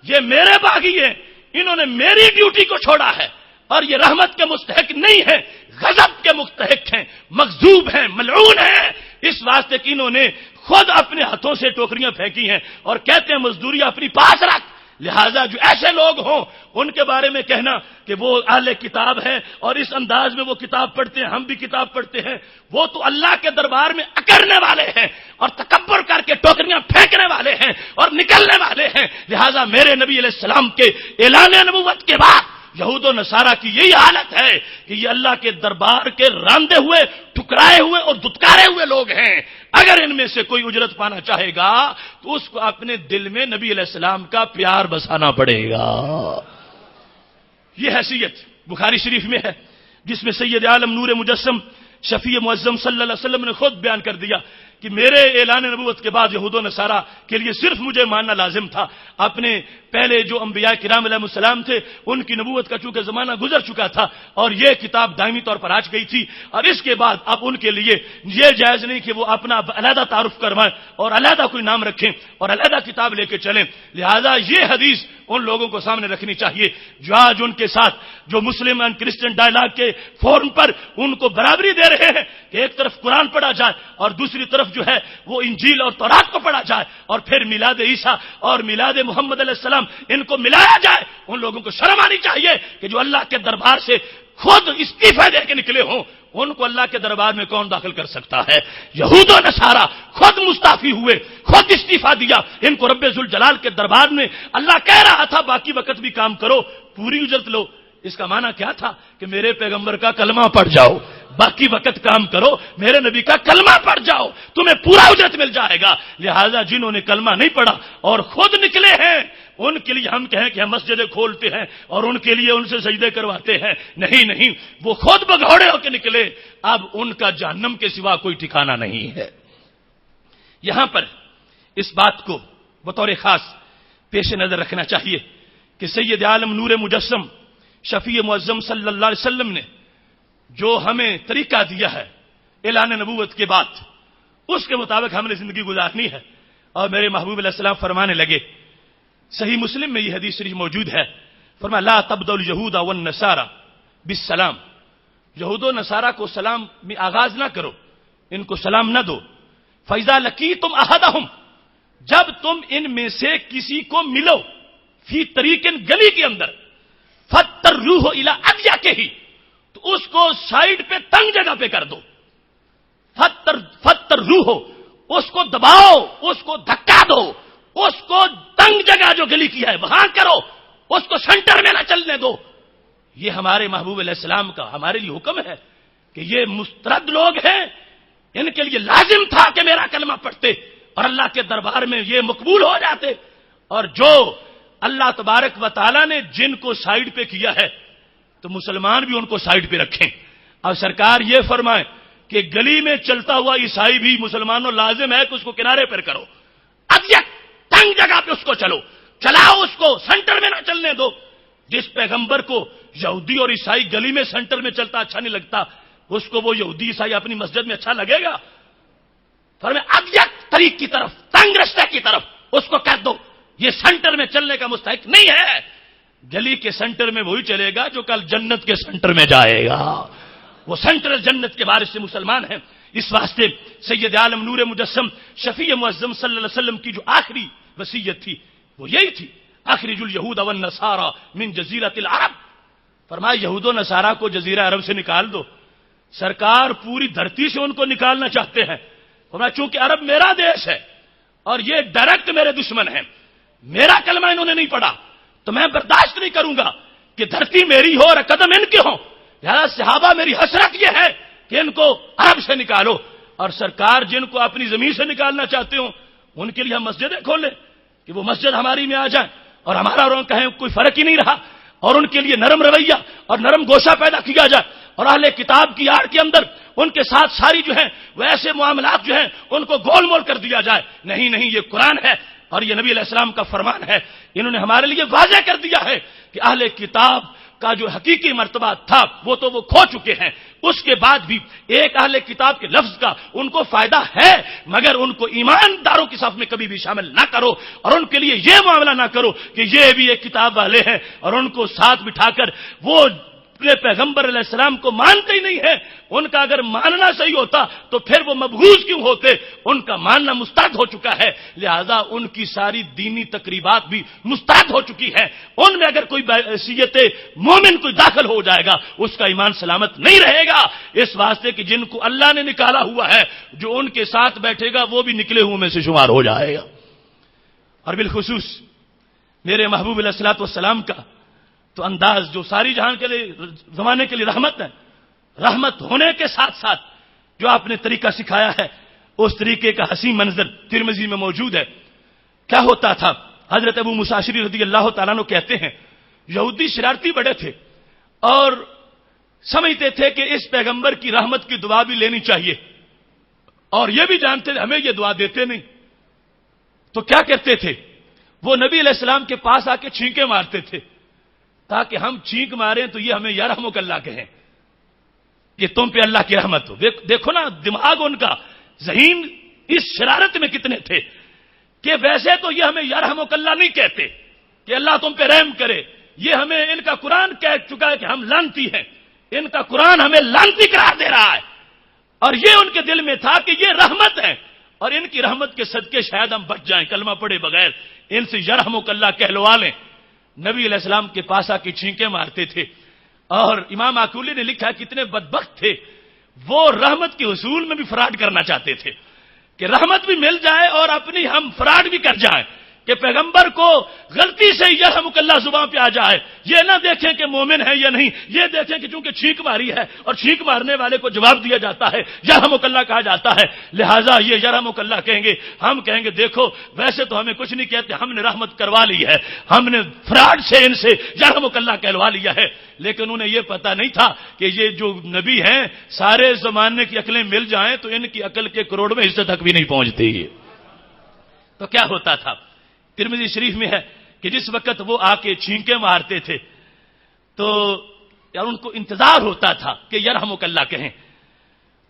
یہ میرے باغی ہیں, انہوں نے میری ڈیوٹی کو چھوڑا ہے اور یہ رحمت کے مستحق نہیں ہے, غضب کے مستحق ہیں, مغضوب ہیں, ملعون ہیں. اس واسطے کہ انہوں نے خود اپنے ہاتھوں سے ٹوکریاں پھینکی ہیں اور کہتے ہیں مزدوری اپنی پاس رکھ. لہذا جو ایسے لوگ ہوں ان کے بارے میں کہنا کہ وہ اہل کتاب ہیں اور اس انداز میں وہ کتاب پڑھتے ہیں, ہم بھی کتاب پڑھتے ہیں, وہ تو اللہ کے دربار میں اکڑنے والے ہیں اور تکبر کر کے ٹوکریاں پھینکنے والے ہیں اور نکلنے والے ہیں. لہذا میرے نبی علیہ السلام کے اعلان نبوت کے بعد یہود و نصارہ کی یہی حالت ہے کہ یہ اللہ کے دربار کے راندے ہوئے، ٹھکرائے ہوئے اور دھتکارے ہوئے لوگ ہیں۔ اگر ان میں سے کوئی اجرت پانا چاہے گا تو اس کو اپنے دل میں نبی علیہ السلام کا پیار بسانا پڑے گا۔ یہ حیثیت بخاری شریف میں ہے، جس میں سید عالم نور مجسم شفیع معظم صلی اللہ علیہ وسلم نے خود بیان کر دیا کہ میرے اعلان نبوت کے بعد یہود و نصارہ کے لیے صرف مجھے ماننا لازم تھا۔ اپنے پہلے جو انبیاء کرام علیہ السلام تھے ان کی نبوت کا چونکہ زمانہ گزر چکا تھا اور یہ کتاب دائمی طور پر آج گئی تھی، اور اس کے بعد اب ان کے لیے یہ جائز نہیں کہ وہ اپنا علیحدہ تعارف کروائیں اور علیحدہ کوئی نام رکھیں اور علیحدہ کتاب لے کے چلیں۔ لہذا یہ حدیث ان لوگوں کو سامنے رکھنی چاہیے جو آج ان کے ساتھ جو مسلم اینڈ کرسچن ڈائلاگ کے فورم پر ان کو برابری دے رہے ہیں کہ ایک طرف قرآن پڑھا جائے اور دوسری طرف جو ہے وہ انجیل اور تورات کو پڑھا جائے اور پھر میلاد عیسیٰ اور میلاد محمد علیہ السلام ان کو ملایا جائے۔ ان لوگوں کو شرم آنی چاہیے کہ جو اللہ کے دربار سے خود استعفا دے کے نکلے ہوں، ان کو اللہ کے دربار میں کون داخل کر سکتا ہے؟ یہود و نصارہ خود مستعفی ہوئے، خود استعفا دیا۔ ان کو رب ذوالجلال کے دربار میں اللہ کہہ رہا تھا باقی وقت بھی کام کرو، پوری اجرت لو۔ اس کا معنی کیا تھا کہ میرے پیغمبر کا کلمہ پڑھ جاؤ، باقی وقت کام کرو، میرے نبی کا کلمہ پڑھ جاؤ، تمہیں پورا اجرت مل جائے گا۔ لہذا جنہوں نے کلمہ نہیں پڑھا اور خود نکلے ہیں ان کے لیے ہم کہیں کہ ہم مسجدیں کھولتے ہیں اور ان کے لیے ان سے سجدے کرواتے ہیں، نہیں نہیں، وہ خود بگھوڑے ہو کے نکلے، اب ان کا جہنم کے سوا کوئی ٹھکانہ نہیں ہے۔ یہاں پر اس بات کو بطور خاص پیش نظر رکھنا چاہیے کہ سید عالم نور مجسم شفیع معظم صلی اللہ علیہ وسلم نے جو ہمیں طریقہ دیا ہے اعلان نبوت کے بعد، اس کے مطابق ہم نے زندگی گزارنی ہے۔ اور میرے محبوب علیہ السلام فرمانے لگے، صحیح مسلم میں یہ حدیث شریف موجود ہے، فرمایا لا تبدؤ اليهود والنصارى بالسلام، یہود و نصارہ کو سلام میں آغاز نہ کرو، ان کو سلام نہ دو۔ فاذا لقيتم احدهم، جب تم ان میں سے کسی کو ملو، فی طریق، گلی کے اندر، فَتَّرُّوهُ إِلَىٰ أَضْيَقِهِ، تو اس کو سائیڈ پہ تنگ جگہ پہ کر دو، فَتَّرُّوهُ، اس کو دباؤ، اس کو دھکا دو، اس کو تنگ جگہ جو گلی کی ہے وہاں کرو، اس کو سینٹر میں نہ چلنے دو۔ یہ ہمارے محبوب علیہ السلام کا ہمارے لیے حکم ہے کہ یہ مسترد لوگ ہیں، ان کے لیے لازم تھا کہ میرا کلمہ پڑھتے اور اللہ کے دربار میں یہ مقبول ہو جاتے، اور جو اللہ تبارک و تعالیٰ نے جن کو سائیڈ پہ کیا ہے تو مسلمان بھی ان کو سائیڈ پہ رکھیں۔ اب سرکار یہ فرمائے کہ گلی میں چلتا ہوا عیسائی بھی مسلمانوں لازم ہے کہ اس کو کنارے پر کرو، اب یہ تنگ جگہ پہ اس کو چلاؤ، اس کو سینٹر میں نہ چلنے دو۔ جس پیغمبر کو یہودی اور عیسائی گلی میں سینٹر میں چلتا اچھا نہیں لگتا، اس کو وہ یہودی عیسائی اپنی مسجد میں اچھا لگے گا؟ فرمایا اب یہ طریق کی طرف، تنگ رستے کی طرف اس کو کہہ دو، یہ سینٹر میں چلنے کا مستحق نہیں ہے۔ گلی کے سینٹر میں وہی چلے گا جو کل جنت کے سینٹر میں جائے گا، وہ سینٹرل جنت کے وارث سے مسلمان ہیں۔ اس واسطے سید عالم نور مجسم شفیع معظم صلی اللہ علیہ وسلم کی جو آخری وصیت تھی وہ یہی تھی، اخرج الیہود والنصارى من جزیرۃ العرب، فرمایا یہود و نصارہ کو جزیرہ عرب سے نکال دو۔ سرکار پوری دھرتی سے ان کو نکالنا چاہتے ہیں، فرمایا چونکہ عرب میرا دیش ہے اور یہ ڈائریکٹ میرے دشمن ہیں، میرا کلمہ انہوں نے نہیں پڑھا تو میں برداشت نہیں کروں گا کہ دھرتی میری ہو اور قدم ان کے ہوں۔ لہذا صحابہ میری حسرت یہ ہے کہ ان کو عرب سے نکالو، اور سرکار جن کو اپنی زمین سے نکالنا چاہتے ہوں ان کے لیے ہم مسجدیں کھولیں کہ وہ مسجد ہماری میں آ جائیں اور ہمارا اور ان کا کوئی فرق ہی نہیں رہا، اور ان کے لیے نرم رویہ اور نرم گوشہ پیدا کیا جائے، اور اہل کتاب کی آڑ کے اندر ان کے ساتھ ساری جو ہیں وہ ایسے معاملات جو ہیں ان کو گول مول کر دیا جائے۔ نہیں نہیں، یہ قرآن ہے اور یہ نبی علیہ السلام کا فرمان ہے، انہوں نے ہمارے لیے واضح کر دیا ہے کہ اہل کتاب کا جو حقیقی مرتبہ تھا وہ تو وہ کھو چکے ہیں، اس کے بعد بھی ایک اہل کتاب کے لفظ کا ان کو فائدہ ہے، مگر ان کو ایمانداروں کی صف میں کبھی بھی شامل نہ کرو، اور ان کے لیے یہ معاملہ نہ کرو کہ یہ بھی ایک کتاب والے ہیں، اور ان کو ساتھ بٹھا کر وہ اپنے پیغمبر علیہ السلام کو مانتے ہی نہیں ہے۔ ان کا اگر ماننا صحیح ہوتا تو پھر وہ مبغوض کیوں ہوتے؟ ان کا ماننا مسترد ہو چکا ہے، لہذا ان کی ساری دینی تقریبات بھی مسترد ہو چکی ہیں۔ ان میں اگر کوئی حیثیت مومن کوئی داخل ہو جائے گا اس کا ایمان سلامت نہیں رہے گا، اس واسطے کہ جن کو اللہ نے نکالا ہوا ہے جو ان کے ساتھ بیٹھے گا وہ بھی نکلے ہوئے میں سے شمار ہو جائے گا۔ اور بالخصوص میرے محبوب علیہ الصلوۃ والسلام کا تو انداز جو ساری جہان کے لیے زمانے کے لیے رحمت ہے، رحمت ہونے کے ساتھ ساتھ جو آپ نے طریقہ سکھایا ہے اس طریقے کا حسین منظر ترمذی میں موجود ہے۔ کیا ہوتا تھا؟ حضرت ابو موسیٰ اشعری رضی اللہ تعالیٰ عنہ کہتے ہیں یہودی شرارتی بڑے تھے اور سمجھتے تھے کہ اس پیغمبر کی رحمت کی دعا بھی لینی چاہیے، اور یہ بھی جانتے تھے ہمیں یہ دعا دیتے نہیں، تو کیا کہتے تھے؟ وہ نبی علیہ السلام کے پاس آ کے چھینکیں مارتے تھے تاکہ ہم چھینک ماریں تو یہ ہمیں یرحمک اللہ کہیں کہ تم پہ اللہ کی رحمت ہو۔ دیکھو نا دماغ ان کا، ذہین اس شرارت میں کتنے تھے کہ ویسے تو یہ ہمیں یرحمک اللہ نہیں کہتے کہ اللہ تم پہ رحم کرے، یہ ہمیں ان کا قرآن کہہ چکا ہے کہ ہم لعنتی ہیں، ان کا قرآن ہمیں لعنتی قرار دے رہا ہے، اور یہ ان کے دل میں تھا کہ یہ رحمت ہے اور ان کی رحمت کے صدقے شاید ہم بچ جائیں، کلمہ پڑھے بغیر ان سے یرحمک اللہ کہلوا لیں۔ نبی علیہ السلام کے پاس آ کے چھینکیں مارتے تھے، اور امام آکولی نے لکھا کتنے بدبخت تھے، وہ رحمت کے حصول میں بھی فراڈ کرنا چاہتے تھے کہ رحمت بھی مل جائے اور اپنی ہم فراڈ بھی کر جائیں کہ پیغمبر کو غلطی سے یرحمک اللہ زبان پہ آ جائے، یہ نہ دیکھیں کہ مومن ہے یا نہیں، یہ دیکھیں کہ چونکہ چھینک ماری ہے اور چھینک مارنے والے کو جواب دیا جاتا ہے یرحمک اللہ کہا جاتا ہے، لہٰذا یہ یرحمک اللہ کہیں گے، ہم کہیں گے دیکھو ویسے تو ہمیں کچھ نہیں کہتے، ہم نے رحمت کروا لی ہے، ہم نے فراڈ سے ان سے یرحمک اللہ کہلوا لیا ہے۔ لیکن انہیں یہ پتا نہیں تھا کہ یہ جو نبی ہیں سارے زمانے کی عقلیں مل جائیں تو ان کی عقل کے کروڑویں حصے تک بھی نہیں پہنچتی۔ تو کیا ہوتا تھا؟ ترمذی شریف میں ہے کہ جس وقت وہ آ کے چھینکیں مارتے تھے تو یار ان کو انتظار ہوتا تھا کہ یرحمک اللہ کہیں،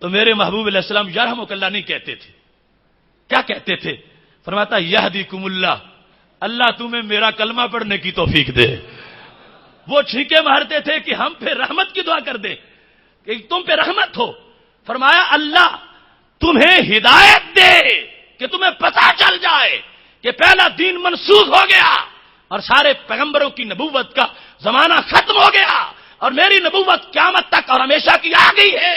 تو میرے محبوب علیہ السلام یرحمک اللہ نہیں کہتے تھے، کیا کہتے تھے؟ فرماتا یہدیکم اللہ، اللہ تمہیں میرا کلمہ پڑھنے کی توفیق دے۔ وہ چھینکیں مارتے تھے کہ ہم پہ رحمت کی دعا کر دے کہ تم پہ رحمت ہو، فرمایا اللہ تمہیں ہدایت دے کہ تمہیں پتہ چل جائے کہ پہلا دین منسوخ ہو گیا اور سارے پیغمبروں کی نبوت کا زمانہ ختم ہو گیا اور میری نبوت قیامت تک اور ہمیشہ کی آ گئی ہے،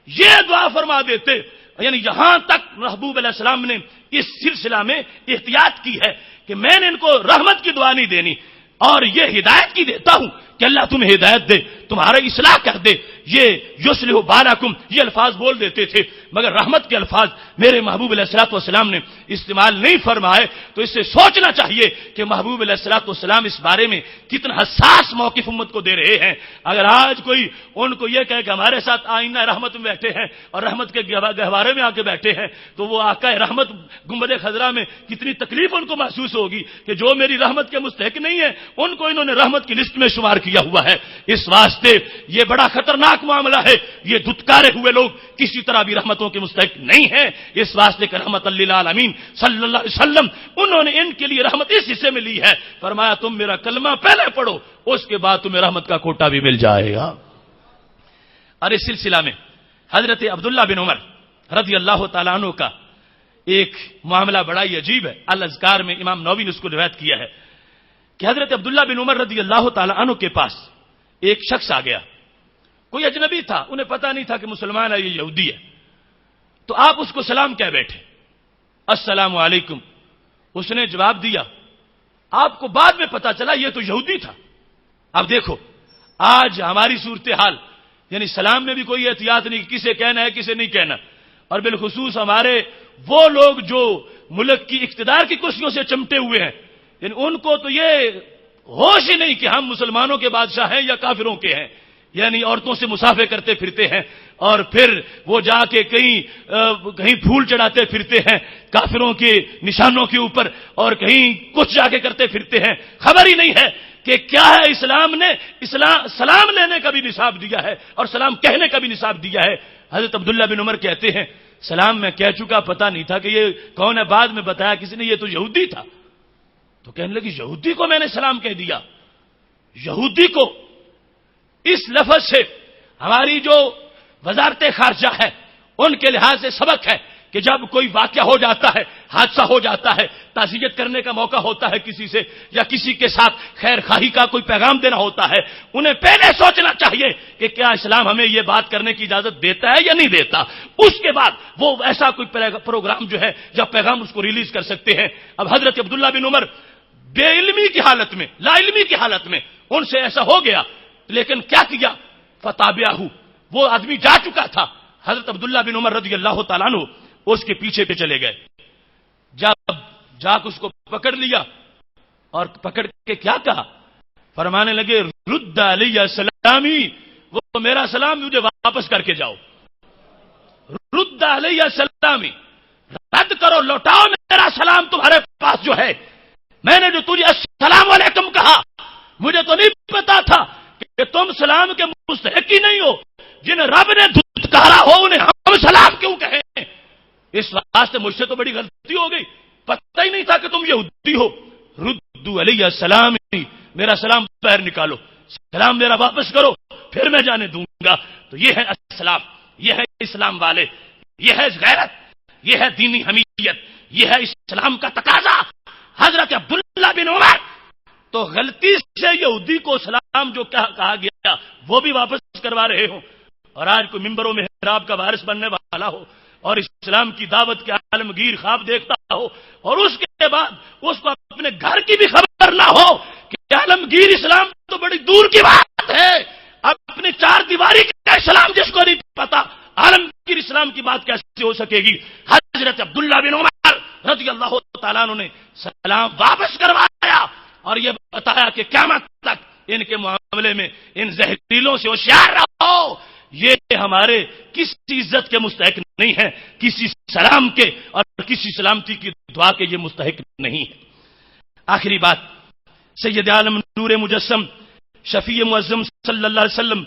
یہ دعا فرما دیتے۔ یعنی یہاں تک محبوب علیہ السلام نے اس سلسلہ میں احتیاط کی ہے کہ میں نے ان کو رحمت کی دعا نہیں دینی اور یہ ہدایت کی دیتا ہوں کہ اللہ تمہیں ہدایت دے، تمہارا اصلاح کر دے، یہ یصلح بالکم، یہ الفاظ بول دیتے تھے، مگر رحمت کے الفاظ میرے محبوب علیہ الصلوۃ والسلام نے استعمال نہیں فرمائے۔ تو اس سے سوچنا چاہیے کہ محبوب علیہ الصلوۃ والسلام اس بارے میں کتنا حساس موقف امت کو دے رہے ہیں۔ اگر آج کوئی ان کو یہ کہے کہ ہمارے ساتھ آئینہ رحمت میں بیٹھے ہیں اور رحمت کے گہوارے میں آ کے بیٹھے ہیں تو وہ آقا رحمت گنبد خضرا میں کتنی تکلیف ان کو محسوس ہوگی کہ جو میری رحمت کے مستحق نہیں ہے ان کو انہوں نے رحمت کی لسٹ میں شمار کیا ہوا ہے۔ اس واسطے یہ بڑا خطرناک معاملہ ہے، یہ دھتکارے ہوئے لوگ کسی طرح بھی رحمتوں کے مستحق نہیں ہیں۔ اس واسطے کہ رحمت للعالمین صلی اللہ علیہ وسلم انہوں نے ان کے لیے رحمت اس حصے میں لی ہے، فرمایا تم میرا کلمہ پہلے پڑھو اس کے بعد تمہیں رحمت کا کوٹا بھی مل جائے گا۔ اور اس سلسلہ میں حضرت عبداللہ بن عمر رضی اللہ تعالیٰ عنہ کا ایک معاملہ بڑا ہی عجیب ہے، الاذکار میں امام نووی نے اس کو روایت کیا ہے کہ حضرت عبداللہ بن عمر رضی اللہ تعالیٰ عنہ کے پاس ایک شخص آ گیا، کوئی اجنبی تھا، انہیں پتا نہیں تھا کہ مسلمان ہے یہ یہودی ہے، تو آپ اس کو سلام کہہ بیٹھے، السلام علیکم، اس نے جواب دیا، آپ کو بعد میں پتا چلا یہ تو یہودی تھا۔ اب دیکھو آج ہماری صورتحال، یعنی سلام میں بھی کوئی احتیاط نہیں، کسے کہنا ہے کسے نہیں کہنا، اور بالخصوص ہمارے وہ لوگ جو ملک کی اقتدار کی کرسیوں سے چمٹے ہوئے ہیں، یعنی ان کو تو یہ ہوش ہی نہیں کہ ہم مسلمانوں کے بادشاہ ہیں یا کافروں کے ہیں، یعنی عورتوں سے مسافے کرتے پھرتے ہیں اور پھر وہ جا کے کہیں پھول چڑھاتے پھرتے ہیں کافروں کے نشانوں کے اوپر اور کہیں کچھ جا کے کرتے پھرتے ہیں، خبر ہی نہیں ہے کہ کیا ہے۔ اسلام نے سلام لینے کا بھی نصاب دیا ہے اور سلام کہنے کا بھی نصاب دیا ہے۔ حضرت عبداللہ بن عمر کہتے ہیں سلام میں کہہ چکا، پتہ نہیں تھا کہ یہ کون ہے، بعد میں بتایا کسی نے یہ تو یہودی تھا، تو کہنے لگی یہودی کو میں نے سلام کہہ دیا۔ یہودی کو اس لفظ سے ہماری جو وزارت خارجہ ہے ان کے لحاظ سے سبق ہے کہ جب کوئی واقعہ ہو جاتا ہے، حادثہ ہو جاتا ہے، تعزیت کرنے کا موقع ہوتا ہے کسی سے یا کسی کے ساتھ خیر خواہی کا کوئی پیغام دینا ہوتا ہے، انہیں پہلے سوچنا چاہیے کہ کیا اسلام ہمیں یہ بات کرنے کی اجازت دیتا ہے یا نہیں دیتا، اس کے بعد وہ ایسا کوئی پروگرام جو ہے یا پیغام اس کو ریلیز کر سکتے ہیں۔ اب حضرت عبداللہ بن عمر بے علمی کی حالت میں، لا علمی کی حالت میں ان سے ایسا ہو گیا، لیکن کیا کیا؟ فتابعہ، وہ آدمی جا چکا تھا، حضرت عبداللہ بن عمر رضی اللہ تعالیٰ عنہ اس کے پیچھے پہ چلے گئے. جب جا کے اس کو پکڑ لیا اور پکڑ کے کیا کہا؟ فرمانے لگے رد علیہ سلامی، وہ میرا سلام مجھے واپس کر کے جاؤ. رد علیہ سلامی، رد کرو، لوٹاؤ میرا سلام تمہارے پاس جو ہے. میں نے جو تجھے السلام علیکم کہا، مجھے تو نہیں پتا تھا کہ تم سلام کے مستحق ہی نہیں ہو. جنہیں رب نے دھتکارا ہو انہیں ہم سلام کیوں کہیں؟ اس واسطے مجھ سے تو بڑی غلطی ہو گئی، پتہ ہی نہیں تھا کہ تم یہودی ہو. ردو علیہ السلام، میرا سلام باہر نکالو، سلام میرا واپس کرو، پھر میں جانے دوں گا. تو یہ ہے اسلام، یہ ہے اسلام والے، یہ ہے غیرت، یہ ہے دینی حمیت، یہ ہے اسلام کا تقاضا. حضرت عبداللہ بن عمر تو غلطی سے یہودی کو سلام جو کہا گیا وہ بھی واپس کروا رہے ہوں، اور آج کوئی ممبر و محراب کا وارث بننے والا ہو اور اسلام کی دعوت کے عالمگیر خواب دیکھتا ہو، اور اس کے بعد اس کو اپنے گھر کی بھی خبر نہ ہو کہ عالمگیر اسلام تو بڑی دور کی بات ہے. اپنی چار دیواری کا اسلام جس کو نہیں پتا، عالمگیر اسلام کی بات کیسے ہو سکے گی؟ حضرت عبداللہ بن عمر رضی اللہ تعالیٰ عنہ نے سلام واپس کروایا اور یہ بتایا کہ قیامت تک ان کے معاملے میں ان زہریلوں سے ہوشیار رہو، یہ ہمارے کسی عزت کے مستحق نہیں ہے، کسی سلام کے اور کسی سلامتی کی دعا کے یہ مستحق نہیں ہے. آخری بات، سید عالم نور مجسم شفیع معظم صلی اللہ علیہ وسلم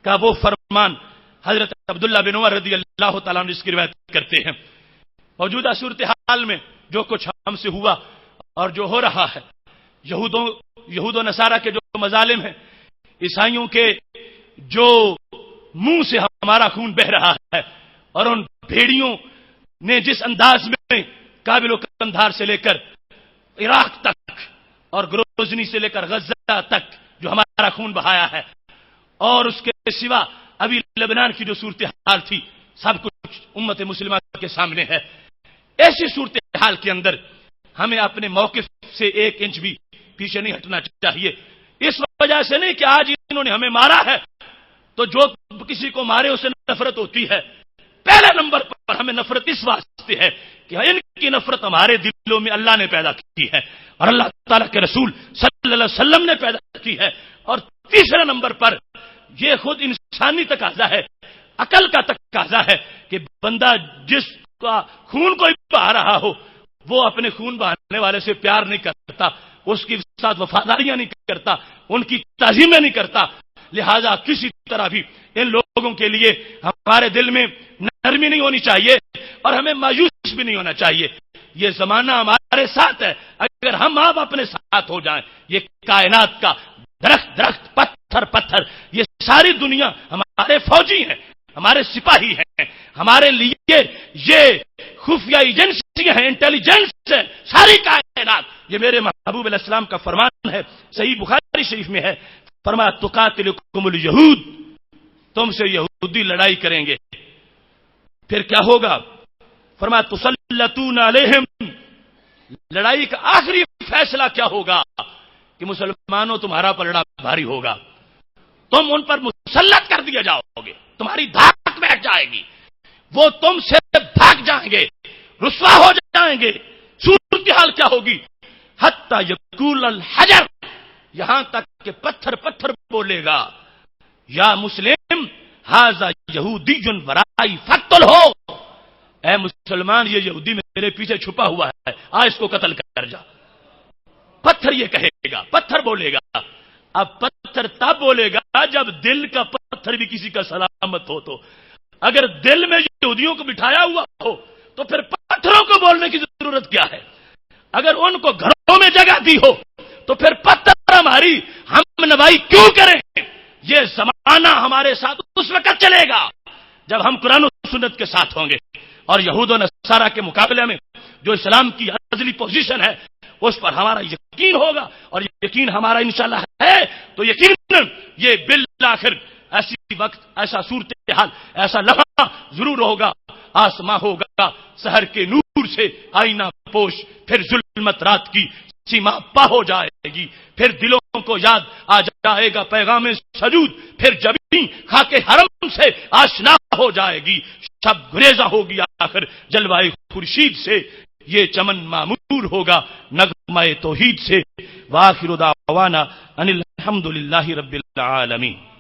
کا وہ فرمان حضرت عبداللہ بن عمر رضی اللہ تعالیٰ عنہ اس کی روایت کرتے ہیں. موجودہ صورتحال میں جو کچھ ہم سے ہوا اور جو ہو رہا ہے، یہود و نصارہ کے جو مظالم ہیں، عیسائیوں کے جو منہ سے ہمارا خون بہ رہا ہے، اور ان بھیڑیوں نے جس انداز میں کابل و قندھار سے لے کر عراق تک اور گروزنی سے لے کر غزہ تک جو ہمارا خون بہایا ہے، اور اس کے سوا ابھی لبنان کی جو صورتحال تھی، سب کچھ امت مسلمہ کے سامنے ہے. ایسی صورتحال کے اندر ہمیں اپنے موقف سے ایک انچ بھی پیچھے نہیں ہٹنا چاہیے. اس وجہ سے نہیں کہ آج انہوں نے ہمیں مارا ہے تو جو کسی کو مارے اسے نفرت ہوتی ہے. پہلے نمبر پر ہمیں نفرت اس واسطے ہے کہ ان کی نفرت ہمارے دلوں میں اللہ نے پیدا کی ہے اور اللہ تعالیٰ کے رسول صلی اللہ علیہ وسلم نے پیدا کی ہے. اور تیسرے نمبر پر یہ خود انسانی تقاضا ہے، عقل کا تقاضا ہے کہ بندہ جس کا خون کوئی بہا رہا ہو وہ اپنے خون بہانے والے سے پیار نہیں کرتا، اس کے ساتھ وفاداریاں نہیں کرتا، ان کی تعظیمیں نہیں کرتا. لہذا کسی طرح بھی ان لوگوں کے لیے ہمارے دل میں نرمی نہیں ہونی چاہیے اور ہمیں مایوس بھی نہیں ہونا چاہیے. یہ زمانہ ہمارے ساتھ ہے، اگر ہم آپ اپنے ساتھ ہو جائیں، یہ کائنات کا درخت پتھر یہ ساری دنیا ہمارے فوجی ہیں، ہمارے سپاہی ہیں، ہمارے لیے یہ خفیہ ایجنسی ہیں، انٹیلیجنس ہے، ساری کائنات. یہ میرے محبوب علیہ السلام کا فرمان ہے، صحیح بخاری شریف میں ہے، فرمایا تقاتلکم الیہود، تم سے یہودی لڑائی کریں گے. پھر کیا ہوگا؟ فرمایا تسلطون علیہم، لڑائی کا آخری فیصلہ کیا ہوگا کہ مسلمانوں تمہارا پلڑا بھاری ہوگا، تم ان پر مسلط کر دیا جاؤ گے، تمہاری دھاک بیٹھ جائے گی، وہ تم سے بھاگ جائیں گے، رسوا ہو جائیں گے. صورتحال کیا ہوگی؟ حتی یقول الحجر، یہاں تک کہ پتھر بولے گا یا مسلم ھذا یہودی ورائی فقتلہ، اے مسلمان یہ یہودی میرے پیچھے چھپا ہوا ہے، آج اس کو قتل کر جا. پتھر یہ کہے گا، پتھر بولے گا. اب پتھر تب بولے گا جب دل کا پتھر بھی کسی کا سلامت ہو. تو اگر دل میں یہودیوں کو بٹھایا ہوا ہو تو پھر پتھروں کو بولنے کی ضرورت کیا ہے؟ اگر ان کو گھروں میں جگہ دی ہو تو پھر پتھر ہماری ہم نوائی کیوں کریں؟ یہ زمانہ ہمارے ساتھ اس وقت چلے گا جب ہم قرآن و سنت کے ساتھ ہوں گے، اور یہود و نصارہ کے مقابلے میں جو اسلام کی ازلی پوزیشن ہے اس پر ہمارا یقین ہوگا، اور یقین ہمارا انشاءاللہ ہے تو یقیناً یہ بالآخر ایسی وقت، ایسا صورتحال، ایسا لمحہ ضرور ہوگا. آسماں ہوگا سحر کے نور سے آئینہ پوش، پھر ظلمت رات کی سیما پا ہو جائے گی، پھر دلوں کو یاد آ جائے گا پیغام سجود، پھر جبیں خاک حرم سے آشنا ہو جائے گی، شب گریزہ ہوگی آخر جلوائے خورشید سے، یہ چمن معمور ہوگا نغمہ توحید سے۔ وآخر دعوانا ان الحمد للہ رب العالمین۔